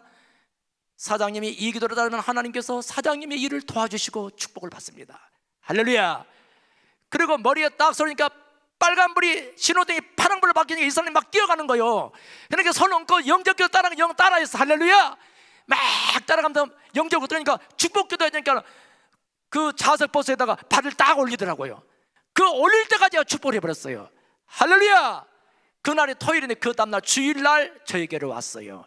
사장님이 이 기도를 따르면 하나님께서 사장님의 일을 도와주시고 축복을 받습니다. 할렐루야. 그리고 머리에 딱 쏘니까 빨간불이 신호등이 파란불로 바뀌니까 이 사람이 막 뛰어가는 거예요. 그러니까 손 얹고 영접기도 따라가는 영 따라했어. 할렐루야. 막 따라가면서 영접기도 들으니까 축복기도 해주니까 그 좌석버스에다가 발을 딱 올리더라고요. 그 올릴 때까지 축복을 해버렸어요. 할렐루야. 그날이 토요일인데 그 다음날 주일날 저에게로 왔어요.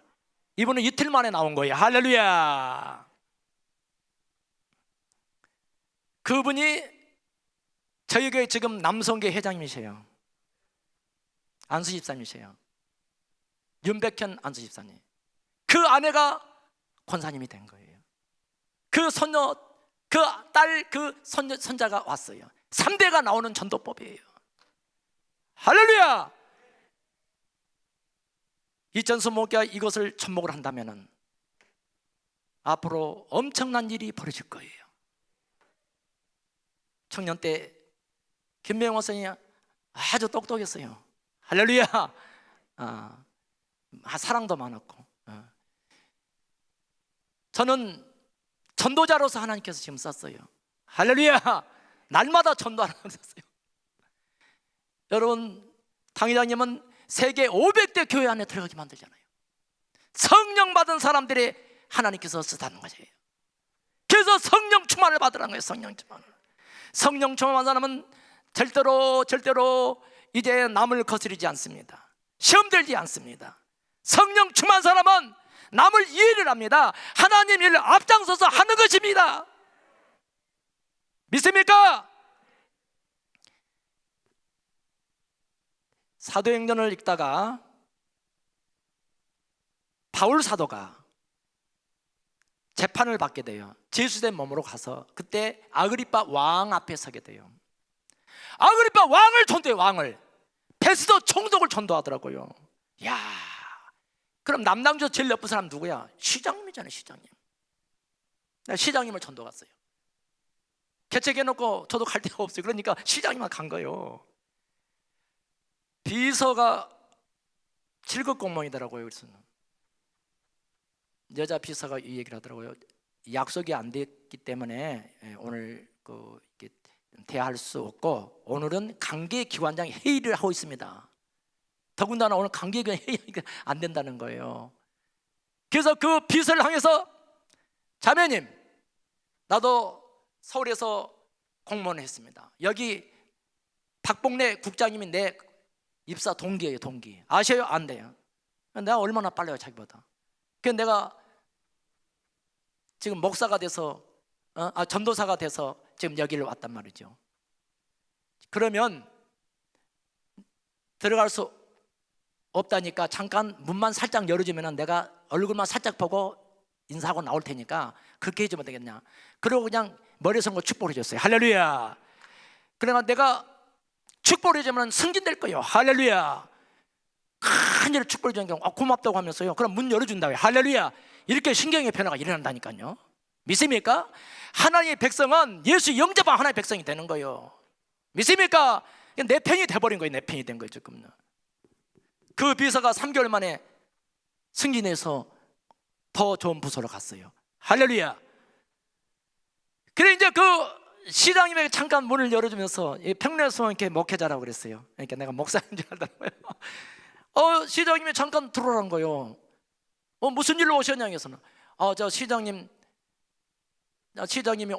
이분은 이틀 만에 나온 거예요. 할렐루야. 그분이 저희 교회 지금 남성계 회장님이세요. 안수 집사님이세요. 윤백현 안수 집사님. 그 아내가 권사님이 된 거예요. 그 손녀, 그 딸, 그 손자가 왔어요. 3대가 나오는 전도법이에요. 할렐루야. 이천수 목회가 이것을 접목을 한다면 앞으로 엄청난 일이 벌어질 거예요. 청년 때 김명호 선생님이 아주 똑똑했어요. 할렐루야. 사랑도 많았고 저는 전도자로서 하나님께서 지금 썼어요. 할렐루야. 날마다 전도하라고 썼어요. 여러분, 당회장님은 세계 500대 교회 안에 들어가게 만들잖아요. 성령 받은 사람들이 하나님께서 쓰다는 거예요. 그래서 성령 충만을 받으라는 거예요. 성령 충만을. 성령 충만한 사람은 절대로 이제 남을 거스르지 않습니다. 시험 들지 않습니다. 성령 충만한 사람은 남을 이해를 합니다. 하나님 일을 앞장서서 하는 것입니다. 믿습니까? 사도행전을 읽다가 바울 사도가 재판을 받게 돼요. 제수된 몸으로 가서 그때 아그리빠 왕 앞에 서게 돼요. 아그리빠 왕을 전도해요. 왕을. 베스도 총독을 전도하더라고요. 야, 그럼 남당주 제일 나쁜 사람 누구야? 시장님이잖아요. 시장님. 내가 시장님을 전도 갔어요. 개책해놓고 저도 갈 데가 없어요. 그러니까 시장님만 간 거예요. 비서가 7급 공무원이더라고요. 그래서 여자 비서가 이 얘기를 하더라고요. 약속이 안 됐기 때문에 오늘 대할 수 없고 오늘은 관계기관장 회의를 하고 있습니다. 더군다나 오늘 관계기관 회의가 안 된다는 거예요. 그래서 그 비서를 향해서 자매님, 나도 서울에서 공무원을 했습니다. 여기 박봉래 국장님이 내 입사 동기예요. 동기. 아셔요? 안 돼요. 내가 얼마나 빨라요 자기보다. 그래서 내가 지금 목사가 돼서 전도사가 돼서 지금 여기를 왔단 말이죠. 그러면 들어갈 수 없다니까 잠깐 문만 살짝 열어주면 내가 얼굴만 살짝 보고 인사하고 나올 테니까 그렇게 해주면 되겠냐. 그러고 그냥 머리에 선 거 축복을 해줬어요. 할렐루야. 그러나 내가 축복을 해주면 승진될 거예요. 할렐루야. 간절히 축복을 해주는 경우 고맙다고 하면서요, 그럼 문 열어준다고요. 할렐루야. 이렇게 신경의 변화가 일어난다니까요. 믿습니까? 하나님의 백성은 예수 영접한 하나님의 백성이 되는 거예요. 믿습니까? 내 편이 돼버린 거예요. 내 편이 된 거예요. 지금 그 비서가 3개월 만에 승진해서 더 좋은 부서로 갔어요. 할렐루야. 그래 이제 그 시장님에게 잠깐 문을 열어주면서 평내에서 이렇게 목회자라고 그랬어요. 그러니까 내가 목사인 줄 알더라고요. 시장님이 잠깐 들어오란 거예요. 무슨 일로 오셨냐 해서는 저 시장님이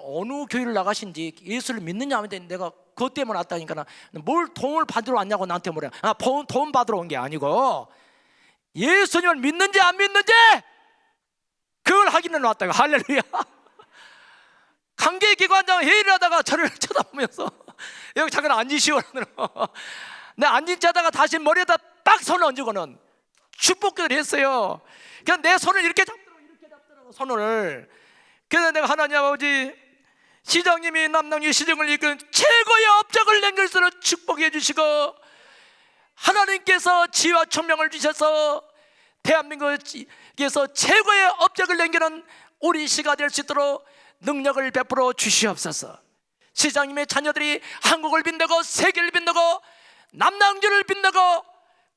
어느 교회를 나가신지 예수를 믿느냐 하면 내가 그것 때문에 왔다니까 뭘 도움을 받으러 왔냐고 나한테 물어요. 도움 받으러 온 게 아니고 예수님을 믿는지 안 믿는지 그걸 확인해 왔다고. 할렐루야. 관계기관장 회의를 하다가 저를 쳐다보면서 여기 잠깐 앉으시오. 내가 앉은 자다가 다시 머리에다 딱 손을 얹고는 축복을 했어요. 그냥 내 손을 이렇게 잡더라고 손을. 그래서 내가 하나님 아버지, 시장님이 남남리 시정을 이끈 최고의 업적을 남길수록 축복해 주시고 하나님께서 지혜와 총명을 주셔서 대한민국에서 최고의 업적을 남기는 우리 시가 될 수 있도록 능력을 베풀어 주시옵소서. 시장님의 자녀들이 한국을 빛내고 세계를 빛내고 남남주를 빛내고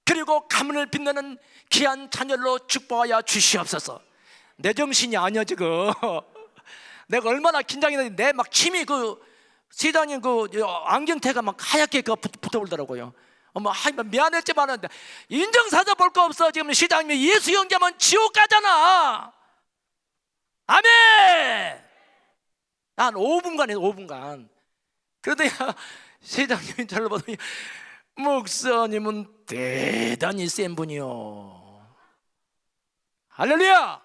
그리고 가문을 빛내는 귀한 자녀로 축복하여 주시옵소서. 내 정신이 아니야 지금. 내가 얼마나 긴장했는데 내 막 침이 시장님 안경테가 막 하얗게 붙어올더라고요. 미안했지만 인정사자 볼 거 없어. 지금 시장님이 예수 영접하면 지옥 가잖아. 아멘. 한 5분간 해서 5분간. 그러더니 시장님이 저를 보더니 목사님은 대단히 센 분이요. 할렐루야.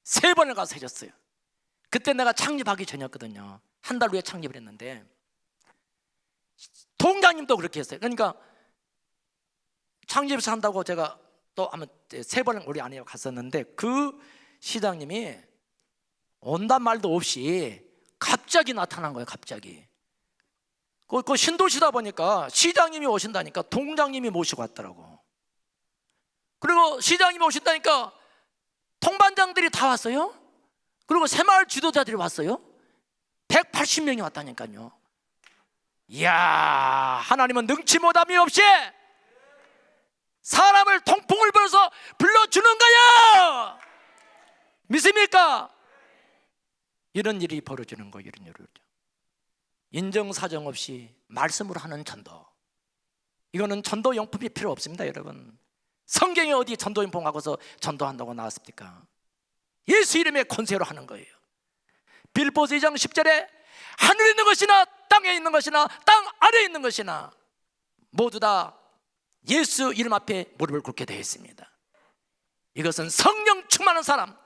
3번을 가서 해줬어요. 그때 내가 창립하기 전이었거든요. 한 달 후에 창립을 했는데 동장님도 그렇게 했어요. 그러니까 창립해서 한다고 제가 또 아마 3번을 우리 아내와 갔었는데 그 시장님이 온단 말도 없이 갑자기 나타난 거예요. 갑자기 그 신도시다 보니까 시장님이 오신다니까 동장님이 모시고 왔더라고. 그리고 시장님이 오신다니까 통반장들이 다 왔어요. 그리고 새마을 지도자들이 왔어요. 180명이 왔다니까요. 이야, 하나님은 능치 못함이 없이 사람을 통풍을 불어서 불러주는 거야. 믿습니까? 이런 일이 벌어지는 거예요. 이런 일을 인정사정 없이 말씀으로 하는 전도, 이거는 전도 용품이 필요 없습니다. 여러분, 성경에 어디 전도 용품하고서 전도한다고 나왔습니까? 예수 이름의 권세로 하는 거예요. 빌보스 2장 10절에 하늘에 있는 것이나 땅에 있는 것이나 땅 아래에 있는 것이나 모두 다 예수 이름 앞에 무릎을 꿇게 되어 있습니다. 이것은 성령 충만한 사람,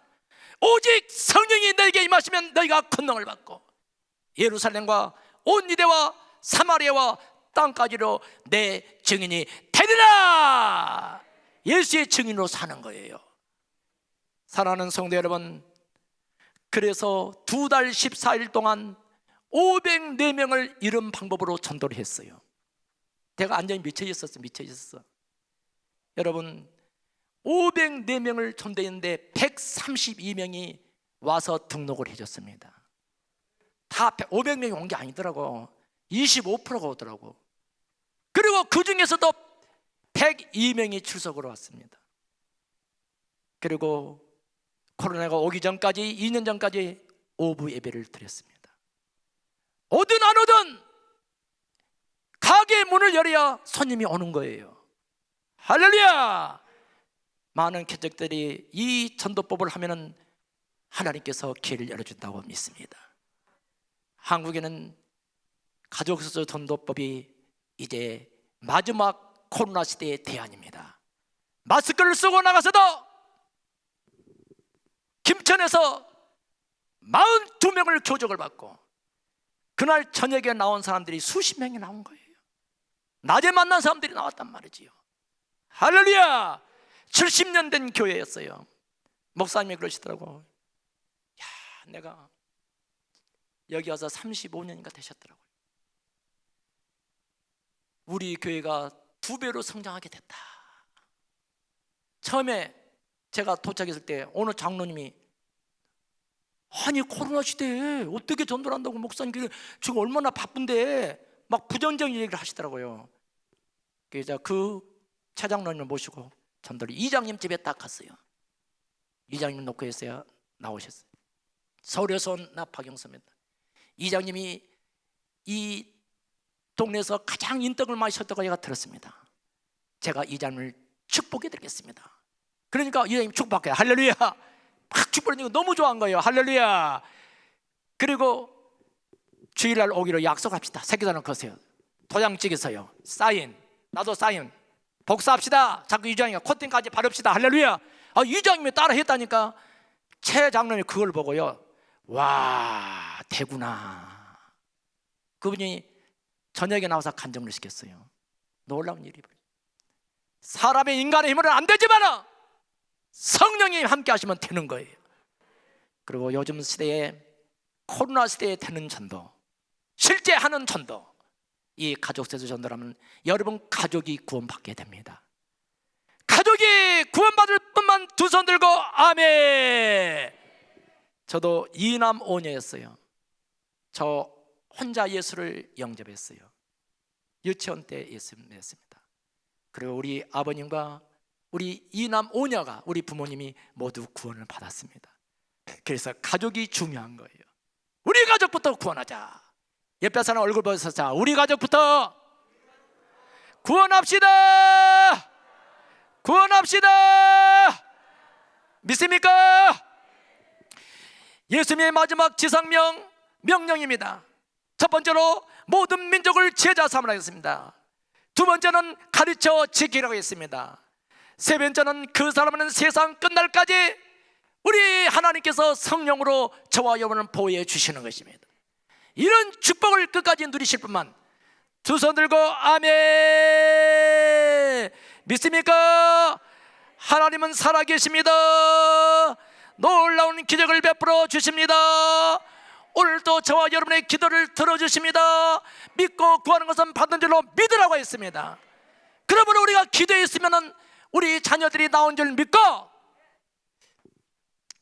오직 성령이 너에게 임하시면 너희가 권능을 받고 예루살렘과 온 유대와 사마리아와 땅까지로 내 증인이 되리라. 예수의 증인으로 사는 거예요. 사랑하는 성도 여러분, 그래서 2달 14일 동안 504명을 이런 방법으로 전도를 했어요. 제가 완전히 미쳐 있었어. 여러분, 504명을 전도했는데 132명이 와서 등록을 해줬습니다. 다 500명이 온 게 아니더라고. 25%가 오더라고. 그리고 그 중에서도 102명이 출석으로 왔습니다. 그리고 코로나가 오기 전까지 2년 전까지 오부 예배를 드렸습니다. 오든 안 오든 가게 문을 열어야 손님이 오는 거예요. 할렐루야! 많은 개척들이 이 전도법을 하면은 하나님께서 길을 열어준다고 믿습니다. 한국에는 가족수저 전도법이 이제 마지막 코로나 시대의 대안입니다. 마스크를 쓰고 나가서도 김천에서 42명을 교적을 받고 그날 저녁에 나온 사람들이 수십 명이 나온 거예요. 낮에 만난 사람들이 나왔단 말이지요. 할렐루야! 70년 된 교회였어요. 목사님이 그러시더라고. 야, 내가 여기 와서 35년인가 되셨더라고요. 우리 교회가 2배로 성장하게 됐다. 처음에 제가 도착했을 때 어느 장로님이 아니 코로나 시대에 어떻게 전도를 한다고 목사님들이 지금 얼마나 바쁜데 막 부정적인 얘기를 하시더라고요. 그래서 그 차장로님을 모시고 전도를 이장님 집에 딱 갔어요. 이장님 놓고 했어요. 나오셨어요. 서울에서 온 나 박영섭입니다. 이장님이 이 동네에서 가장 인덕을 많이 셨다고 제가 들었습니다. 제가 이장님을 축복해 드리겠습니다. 그러니까 이장님 축복해요. 할렐루야. 막 축복해주니까 너무 좋아한 거예요. 할렐루야. 그리고 주일날 오기로 약속합시다. 새끼들은 거세요. 도장 찍으세요. 사인. 나도 사인. 복사합시다. 자꾸 이장님이 코팅까지 바릅시다. 할렐루야. 이장님이 따라 했다니까. 최 장로님이 그걸 보고요. 와, 되구나. 그분이 저녁에 나와서 간증을 시켰어요. 놀라운 일이. 사람의 인간의 힘으로는 안 되지만 성령이 함께 하시면 되는 거예요. 그리고 요즘 시대에 코로나 시대에 되는 전도, 실제 하는 전도, 이 가족세수 전도라면 여러분 가족이 구원받게 됩니다. 가족이 구원받을 뿐만 두 손 들고 아멘. 저도 이남 오녀였어요. 저 혼자 예수를 영접했어요. 유치원 때 예수 믿었습니다. 그리고 우리 아버님과 우리 이남 오녀가 우리 부모님이 모두 구원을 받았습니다. 그래서 가족이 중요한 거예요. 우리 가족부터 구원하자. 옆에 사람 얼굴 보면서 자, 우리 가족부터 구원합시다. 구원합시다. 믿습니까? 예수님의 마지막 지상명 명령입니다. 첫 번째로 모든 민족을 제자 삼으라 했습니다. 두 번째는 가르쳐 지키라고 했습니다. 세 번째는 그 사람은 세상 끝날까지 우리 하나님께서 성령으로 저와 여러분을 보호해 주시는 것입니다. 이런 축복을 끝까지 누리실 분만 두 손 들고 아멘. 믿습니까? 하나님은 살아계십니다. 놀라운 기적을 베풀어 주십니다. 오늘도 저와 여러분의 기도를 들어주십니다. 믿고 구하는 것은 받는 줄로 믿으라고 했습니다. 그러므로 우리가 기도했으면 우리 자녀들이 나온 줄 믿고,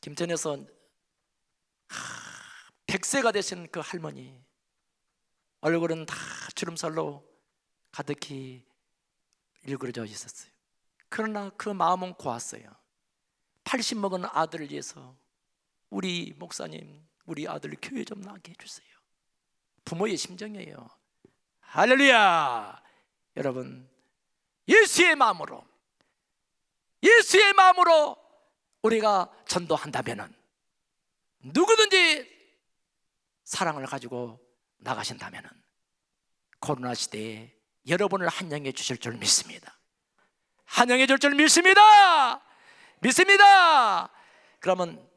김천에서 100세가 되신 그 할머니 얼굴은 다 주름살로 가득히 일그러져 있었어요. 그러나 그 마음은 고왔어요. 80 먹은 아들을 위해서 우리 목사님, 우리 아들 교회 좀 나게 해주세요. 부모의 심정이에요. 할렐루야. 여러분, 예수의 마음으로 우리가 전도한다면 누구든지 사랑을 가지고 나가신다면 코로나 시대에 여러분을 환영해 주실 줄 믿습니다. 환영해 줄 줄 믿습니다. 믿습니다. 그러면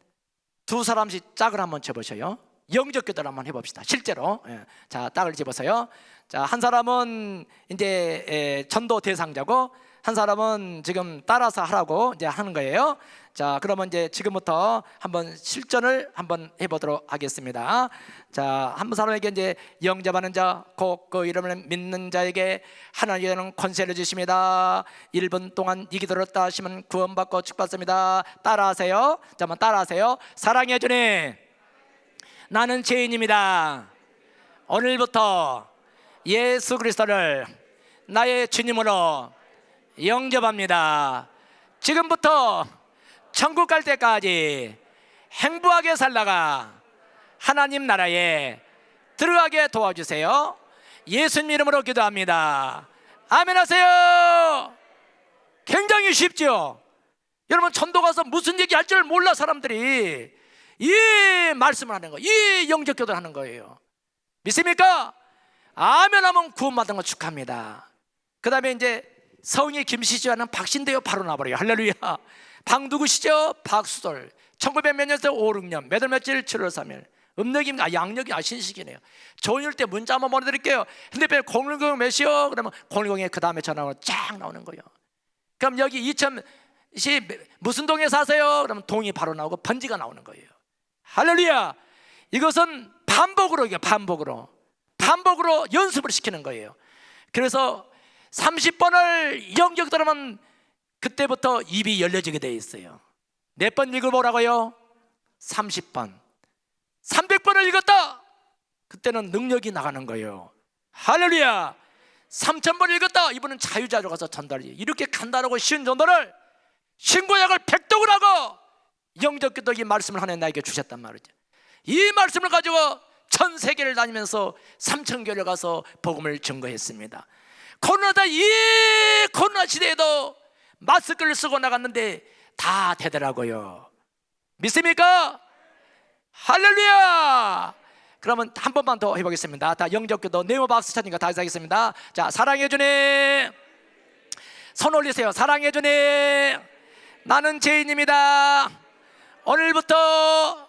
두 사람씩 짝을 한번 쳐보셔요. 영적 기도를 한번 해봅시다. 실제로. 자, 짝을 집어서요. 자, 한 사람은 이제 전도 대상자고 한 사람은 지금 따라서 하라고 이제 하는 거예요. 자, 그러면 이제 지금부터 한번 실전을 한번 해보도록 하겠습니다. 자, 한 사람에게 이제 영접하는 자, 곧 그 이름을 믿는 자에게 하나님께서는 권세를 주십니다. 1분 동안 이 기도를 따 하시면 구원받고 축복받습니다. 따라하세요. 자, 한번 따라하세요. 사랑해 주님, 나는 죄인입니다. 오늘부터 예수 그리스도를 나의 주님으로 영접합니다. 지금부터 천국 갈 때까지 행복하게 살다가 하나님 나라에 들어가게 도와주세요. 예수님 이름으로 기도합니다. 아멘 하세요. 굉장히 쉽죠. 여러분 전도 가서 무슨 얘기 할 줄 몰라 사람들이 이 말씀을 하는 거예요. 이 영적 기도를 하는 거예요. 믿습니까? 아멘 하면 구원받은 거 축하합니다. 그 다음에 이제 성이 김씨지와는 박신대요 바로 나버려요. 할렐루야. 박 누구시죠? 박수돌. 1900 몇 년생 5, 6년 몇월 며칠 7월 3일 음력입니다. 양력이 신식이네요. 조일 때 문자 한번 보내드릴게요. 핸드폰에 010 몇이요? 그러면 010에 그 다음에 전화가 쫙 나오는 거예요. 그럼 여기 이천시 무슨 동에 사세요? 그러면 동이 바로 나오고 번지가 나오는 거예요. 할렐루야. 이것은 반복으로 이게 반복으로 연습을 시키는 거예요. 그래서 30번을 영적 들으면 그때부터 입이 열려지게 돼 있어요. 몇 번 읽어보라고요? 30번. 300번을 읽었다. 그때는 능력이 나가는 거예요. 할렐루야. 3000번 읽었다. 이분은 자유자로 가서 전달이. 이렇게 간단하고 쉬운 전도를 신구약을 백독을 하고 영적 기도 이 말씀을 하나님 나에게 주셨단 말이죠. 이 말씀을 가지고 전 세계를 다니면서 3000교회를 가서 복음을 증거했습니다. 코로나다 이 코로나 시대에도 마스크를 쓰고 나갔는데 다 되더라고요. 믿습니까? 할렐루야. 그러면 한 번만 더 해보겠습니다. 다 영적기도 네모 박수 차니까 다시 하겠습니다. 자, 사랑해 주님 손 올리세요. 사랑해 주님 나는 죄인입니다. 오늘부터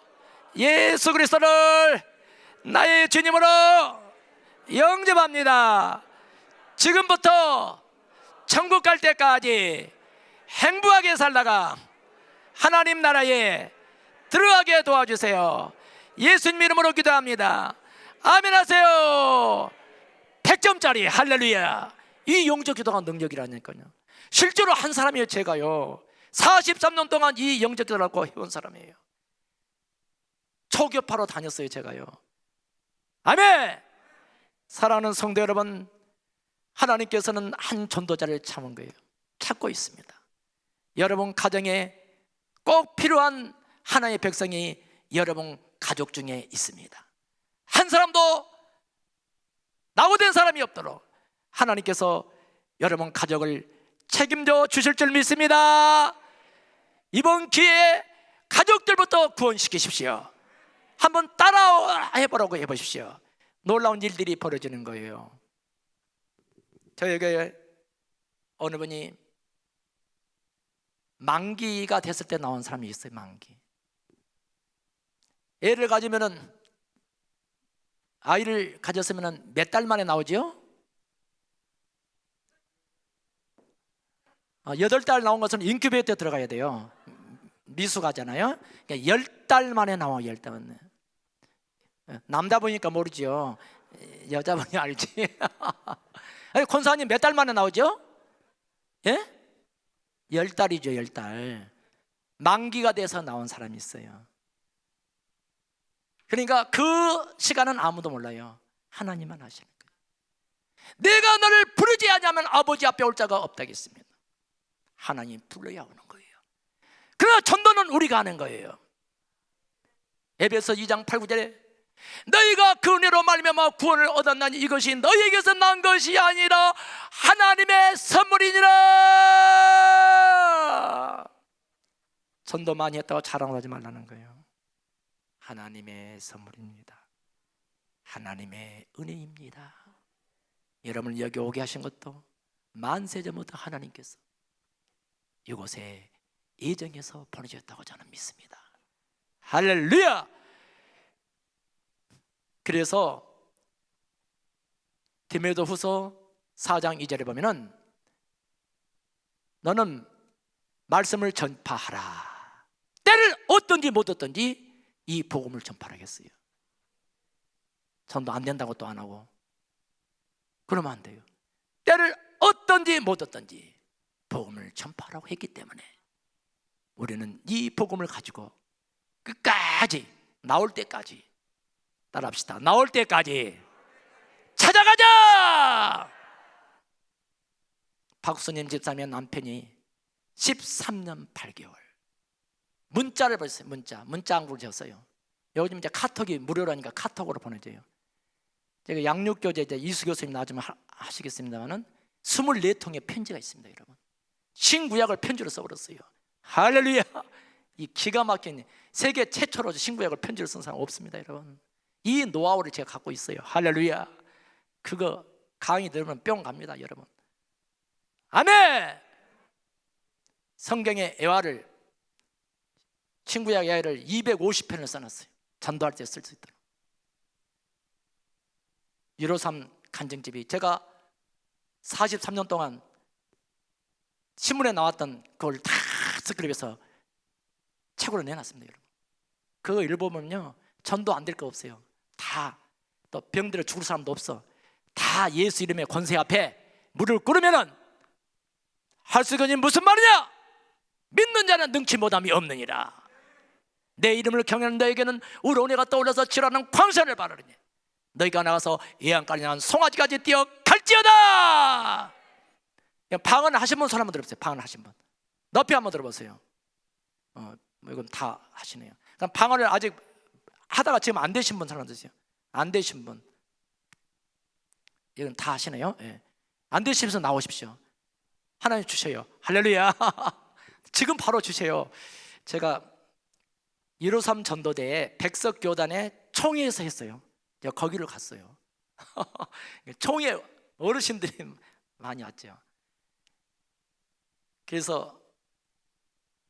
예수 그리스도를 나의 주님으로 영접합니다. 지금부터 천국 갈 때까지 행복하게 살다가 하나님 나라에 들어가게 도와주세요. 예수님 이름으로 기도합니다. 아멘 하세요. 100점짜리 할렐루야. 이 영적 기도가 능력이라니까요. 실제로 한 사람이에요. 제가요 43년 동안 이 영적 기도를 하고 해온 사람이에요. 초교파로 다녔어요. 제가요. 아멘. 사랑하는 성도 여러분, 하나님께서는 한 전도자를 찾은 거예요. 찾고 있습니다. 여러분 가정에 꼭 필요한 하나의 백성이 여러분 가족 중에 있습니다. 한 사람도 낙오된 사람이 없도록 하나님께서 여러분 가족을 책임져 주실 줄 믿습니다. 이번 기회에 가족들부터 구원시키십시오. 한번 따라 해보라고 해보십시오. 놀라운 일들이 벌어지는 거예요. 저에게 어느 분이 만기가 됐을 때 나온 사람이 있어요. 만기. 애를 가지면은 아이를 가졌으면은 몇 달 만에 나오죠? 8달 나온 것은 인큐베이터에 들어가야 돼요. 미숙하잖아요. 그러니까 10달 만에 나와요. 10달 만에. 남자 보니까 모르죠. 여자 보니 알지. 아니, 권사님 몇 달 만에 나오죠? 예? 10달이죠. 10달. 만기가 돼서 나온 사람이 있어요. 그러니까 그 시간은 아무도 몰라요. 하나님만 아시는 거예요. 내가 너를 부르지 않으면 아버지 앞에 올 자가 없다겠습니다. 하나님 불러야 오는 거예요. 그러나 전도는 우리가 하는 거예요. 에베소 2장 8, 9절에 너희가 그 은혜로 말미암아 구원을 얻었나니 이것이 너희에게서 난 것이 아니라 하나님의 선물이니라. 전도 많이 했다고 자랑하지 말라는 거예요. 하나님의 선물입니다. 하나님의 은혜입니다. 여러분을 여기 오게 하신 것도 만세전부터 하나님께서 이곳에 예정해서 보내주셨다고 저는 믿습니다. 할렐루야. 그래서 디모데후서 4장 2절에 보면은 너는 말씀을 전파하라. 때를 얻든지 못 얻든지 이 복음을 전파하겠어요. 전도 안 된다고 또 안 하고 그러면 안 돼요. 때를 얻든지 못 얻든지 복음을 전파하라고 했기 때문에 우리는 이 복음을 가지고 끝까지 나올 때까지 따라합시다. 나올 때까지 찾아가자. 박수님 집사님의 남편이 13년 8개월 문자를 보냈어요. 문자 한국을 줬어요. 요즘 이제 카톡이 무료라니까 카톡으로 보내줘요. 제가 양육교재 이제 이수 교수님 나중에 하시겠습니다만은 24통의 편지가 있습니다, 여러분. 신구약을 편지로 써버렸어요. 할렐루야! 이 기가 막힌 세계 최초로 신구약을 편지로 쓴 사람 없습니다, 여러분. 이 노하우를 제가 갖고 있어요. 할렐루야! 그거 강의 들으면 뿅 갑니다, 여러분. 아멘! 성경의 애화를, 신구약 애화를 250편을 써놨어요. 전도할 때 쓸 수 있도록. 153 간증집이, 제가 43년 동안 신문에 나왔던 그걸 다 스크립해서 책으로 내놨습니다, 여러분. 그거 읽어보면요, 전도 안 될 거 없어요. 다, 또 병들어 죽을 사람도 없어. 다 예수 이름의 권세 앞에 무릎을 꿇으면은 할 수 있거니 무슨 말이냐? 믿는 자는 능치 못함이 없느니라. 내 이름을 경외하는 너에게는 우러내가 떠올라서 지랄하는 광선을 바르리니 너희가 나가서 예안가리 난 송아지까지 뛰어 갈지어다. 방언 하신 분 손 한번 들어보세요. 방언 하신 분 높이 한번 들어보세요. 이건 다 하시네요. 그럼 방언을 아직 하다가 지금 안 되신 분 손 한번 드세요. 안 되신 분, 이건 다 하시네요. 예. 안 되시면서 나오십시오. 하나님 주셔요. 할렐루야. 지금 바로 주세요. 제가 153 전도대에 백석교단의 총회에서 했어요. 제가 거기를 갔어요. 총회 어르신들이 많이 왔죠. 그래서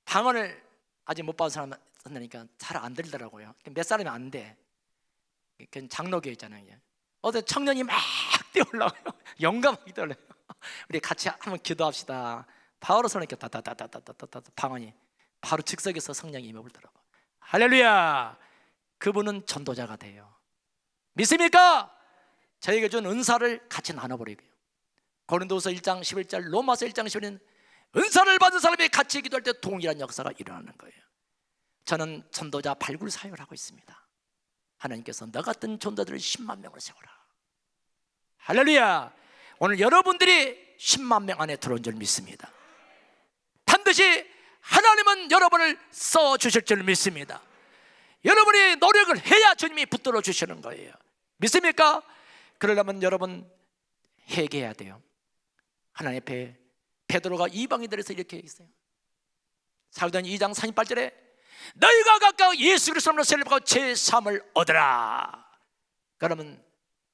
방언을 아직 못 받은 사람 쓴다니까 잘 안 들더라고요. 몇 사람이 안 돼. 그건 장로교회 있잖아요. 어제 청년이 막 뛰어올라와요. 용감하게 뛰어올라요. 우리 같이 한번 기도합시다. 바로 손을 이렇게 따따따따따따따 방언이 바로 즉석에서 성령이 임해버리더라고. 할렐루야. 그분은 전도자가 돼요. 믿습니까? 저에게 준 은사를 같이 나눠버리고요. 고린도서 1장 11절, 로마서 1장 11절, 은사를 받은 사람이 같이 기도할 때 동일한 역사가 일어나는 거예요. 저는 전도자 발굴 사역을 하고 있습니다. 하나님께서 너 같은 전도자들을 10만 명으로 세워라. 할렐루야. 오늘 여러분들이 10만 명 안에 들어온 줄 믿습니다. 반드시 하나님은 여러분을 써주실 줄 믿습니다. 여러분이 노력을 해야 주님이 붙들어 주시는 거예요. 믿습니까? 그러려면 여러분 회개해야 돼요. 하나님 앞에 베드로가 이방인들에서 이렇게 있어요. 사도행전 2장 38절에 너희가 각각 예수 그리스도로 세례받고 제3을 얻으라. 그러면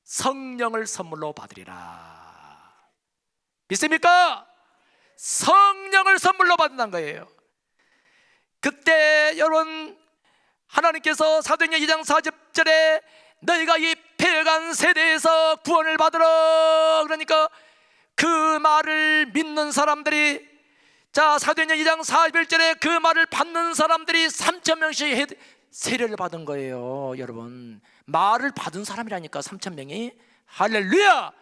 성령을 선물로 받으리라. 믿습니까? 성령을 선물로 받는다는 거예요. 그때 여러분 하나님께서 사도행전 2장 40절에 너희가 이 패간 세대에서 구원을 받으라. 그러니까 그 말을 믿는 사람들이, 자 사도행전 2장 41절에 그 말을 받는 사람들이 3,000명씩 세례를 받은 거예요. 여러분 말을 받은 사람이라니까 3,000명이. 할렐루야.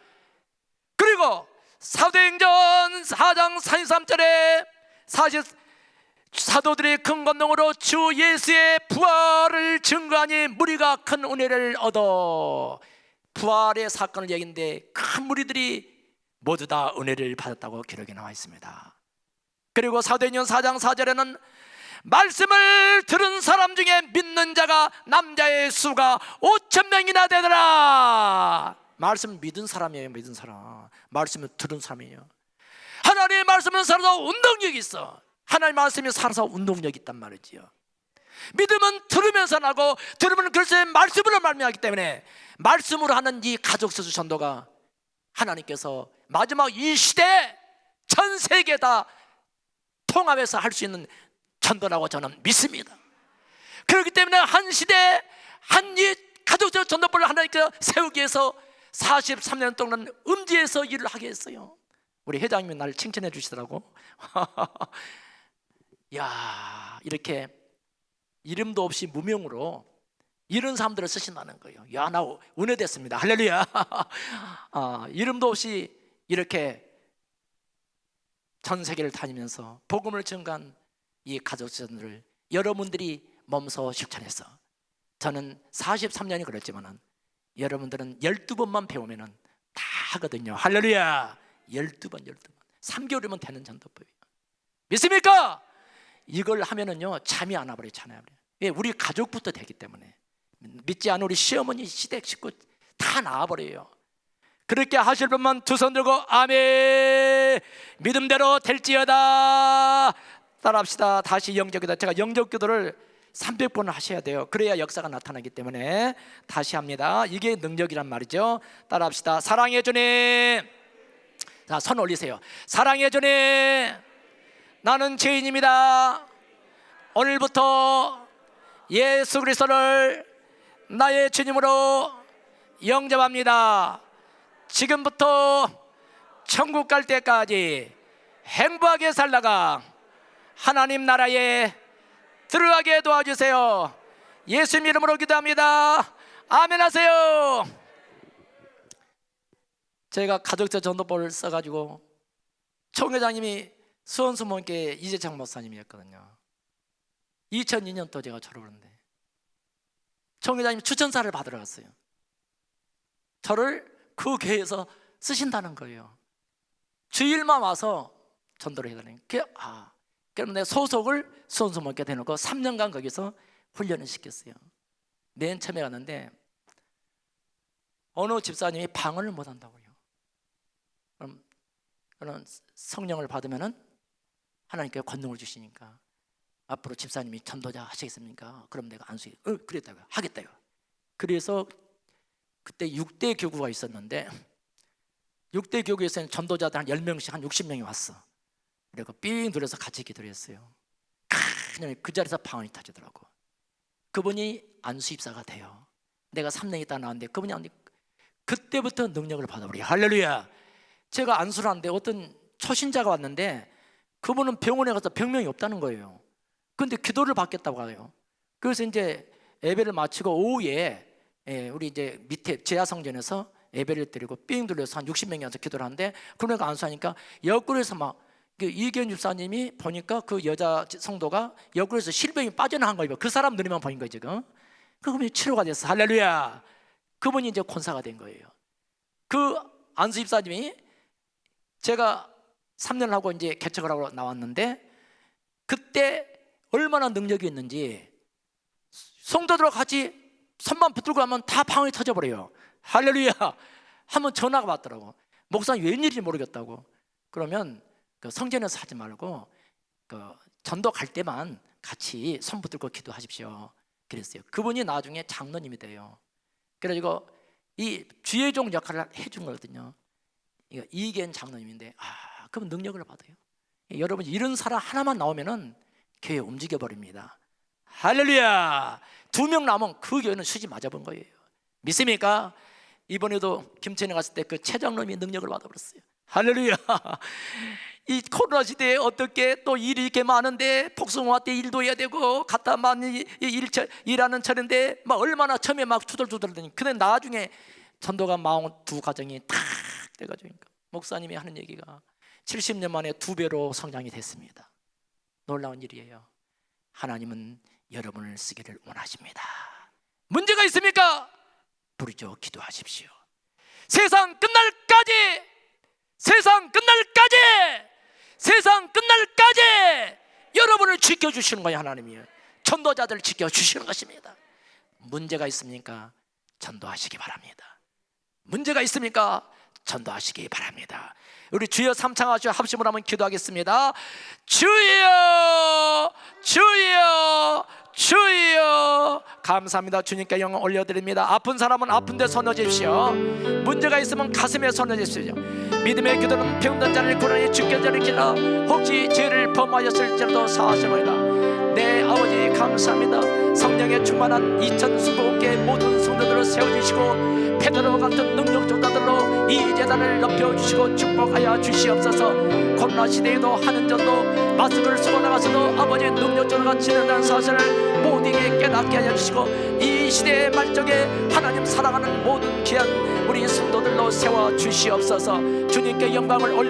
그리고 사도행전 4장 43절에 사도들의 큰 권능으로 주 예수의 부활을 증거하니 무리가 큰 은혜를 얻어. 부활의 사건을 얘기했는데 큰 무리들이 모두 다 은혜를 받았다고 기록이 나와 있습니다. 그리고 사도행전 4장 4절에는 말씀을 들은 사람 중에 믿는 자가 남자의 수가 5,000명이나 되더라. 말씀 믿은 사람이에요. 믿은 사람. 말씀을 들은 사람이에요. 하나님의 말씀은 살아서 운동력이 있어. 하나님의 말씀이 살아서 운동력이 있단 말이지요. 믿음은 들으면서 나고 들으면 글쎄 말씀으로 말미암기 때문에 말씀으로 하는 이 가족수주 전도가 하나님께서 마지막 이 시대에 전 세계 다 통합해서 할 수 있는 전도라고 저는 믿습니다. 그렇기 때문에 한 시대 한 이 가족적 전도법을 하나님께서 세우기 위해서 43년 동안 음지에서 일을 하게 했어요. 우리 회장님이 나를 칭찬해 주시더라고. 야, 이렇게 이름도 없이 무명으로 이런 사람들을 쓰신다는 거예요. 야, 나 은혜됐습니다. 할렐루야. 이름도 없이 이렇게 전 세계를 다니면서 복음을 증거한 이 가족들을 여러분들이 몸소 실천해서, 저는 43년이 그랬지만은 여러분들은 12번만 배우면은 다 하거든요. 할렐루야. 12번 3개월이면 되는 전도법이에요. 믿습니까? 이걸 하면은요 잠이 안 와버려요. 왜? 우리 가족부터 되기 때문에. 믿지 않은 우리 시어머니, 시댁 식구 다 다 나아버려요. 그렇게 하실 분만 두 손 들고 아멘, 믿음대로 될지어다. 따라합시다. 다시 영적기도. 제가 영적기도를 300번을 하셔야 돼요. 그래야 역사가 나타나기 때문에 다시 합니다. 이게 능력이란 말이죠. 따라합시다. 사랑해 주님. 자, 손 올리세요. 사랑해 주님, 나는 죄인입니다. 오늘부터 예수 그리스도를 나의 주님으로 영접합니다. 지금부터 천국 갈 때까지 행복하게 살다가 하나님 나라에 들어가게 도와주세요. 예수님 이름으로 기도합니다. 아멘 하세요. 제가 가족적 전도법을 써가지고 총회장님이 수원수목교회 이재창 목사님이었거든요. 2002년도 제가 졸업을 했는데 총회장님 추천사를 받으러 갔어요. 저를 그 교회에서 쓰신다는 거예요. 주일만 와서 전도를 해달라는 거예요. 그럼 내 소속을 수원수목교회 대놓고 3년간 거기서 훈련을 시켰어요. 맨 처음에 갔는데 어느 집사님이 방언을 못 한다고요. 그럼 성령을 받으면은 하나님께 권능을 주시니까 앞으로 집사님이 전도자 하시겠습니까? 그럼 내가 안수해. 그랬다고요. 하겠다요. 그래서 그때 6대 교구가 있었는데 6대 교구에서는 전도자들 한 10명씩 한 60명이 왔어. 그리고 삥 둘러서 같이 기도를 했어요. 그 자리에서 방언이 터지더라고. 그분이 안수입사가 돼요. 내가 3년 있다 나왔는데 그분이 그때부터 능력을 받아버려요. 할렐루야. 제가 안수를 하는데 어떤 초신자가 왔는데 그분은 병원에 가서 병명이 없다는 거예요. 근데 기도를 받겠다고 하요. 그래서 이제 예배를 마치고 오후에 우리 이제 밑에 지하성전에서 예배를 드리고 삥 둘러서 한 60명이 와서 기도를 하는데 그러니까 안수하니까 옆구리에서 막 이계현 집사님이 보니까 그 여자 성도가 옆구리에서 실병이 빠져나간 거예요. 그 사람 눈에만 보인 거예요 지금. 그분이 치료가 됐어. 할렐루야. 그분이 이제 권사가 된 거예요. 그 안수 집사님이 제가 3년을 하고 이제 개척을 하고 나왔는데 그때 얼마나 능력이 있는지 성도들과 같이 손만 붙들고 하면 다 방언이 터져버려요. 할렐루야. 한번 전화가 왔더라고. 목사님 웬일인지 모르겠다고. 그러면 그 성전에서 하지 말고 그 전도 갈 때만 같이 손 붙들고 기도하십시오. 그랬어요. 그분이 나중에 장로님이 돼요. 그래가지고 이 주의종 역할을 해준 거거든요. 이계현 장로님인데 그럼 능력을 받아요. 여러분 이런 사람 하나만 나오면은 교회 움직여 버립니다. 할렐루야. 2명 나오면 그 교회는 수지 맞아본 거예요. 믿습니까? 이번에도 김천에 갔을 때 그 최 장로님이 능력을 받아버렸어요. 할렐루야. 이 코로나 시대에 어떻게 또 일이 이렇게 많은데 복숭아 때 일도 해야 되고 갖다 많이 일하는 철인데 막 얼마나 처음에 막 투덜투덜하더니 근데 나중에 전도가 42 가정이 탁 돼가지고 목사님이 하는 얘기가 70년 만에 2배로 성장이 됐습니다. 놀라운 일이에요. 하나님은 여러분을 쓰기를 원하십니다. 문제가 있습니까? 부르짖어 기도하십시오. 세상 끝날까지 여러분을 지켜주시는 거예요. 하나님이요. 전도자들을 지켜주시는 것입니다. 문제가 있습니까? 전도하시기 바랍니다. 문제가 있습니까? 전도하시기 바랍니다. 우리 주여 삼창하시고 합심을 한번 기도하겠습니다. 주여 주여 주여. 감사합니다. 주님께 영광 올려드립니다. 아픈 사람은 아픈 데 손 얹으십시오. 문제가 있으면 가슴에 손 얹으십시오. 믿음의 기도는 병든 자를 구원하니 죽게 자를 기라. 혹시 죄를 범하였을지라도 사하시오이다. 네 아버지 감사합니다. 성령의 충만한 2025개 모든 성도들을 세워주시고 베드로 같은 능력종자들로 이 재단을 높여주시고 축복하여 주시옵소서. 코로나 시대에도 하는 전도 마스크를 쓰고 나가서도 아버지 능력종자가 지낸다는 사실을 모두에게 깨닫게 하여 주시고 이 시대의 말적에 하나님 사랑하는 모든 귀한 우리 성도들로 세워주시옵소서. 주님께 영광을 올려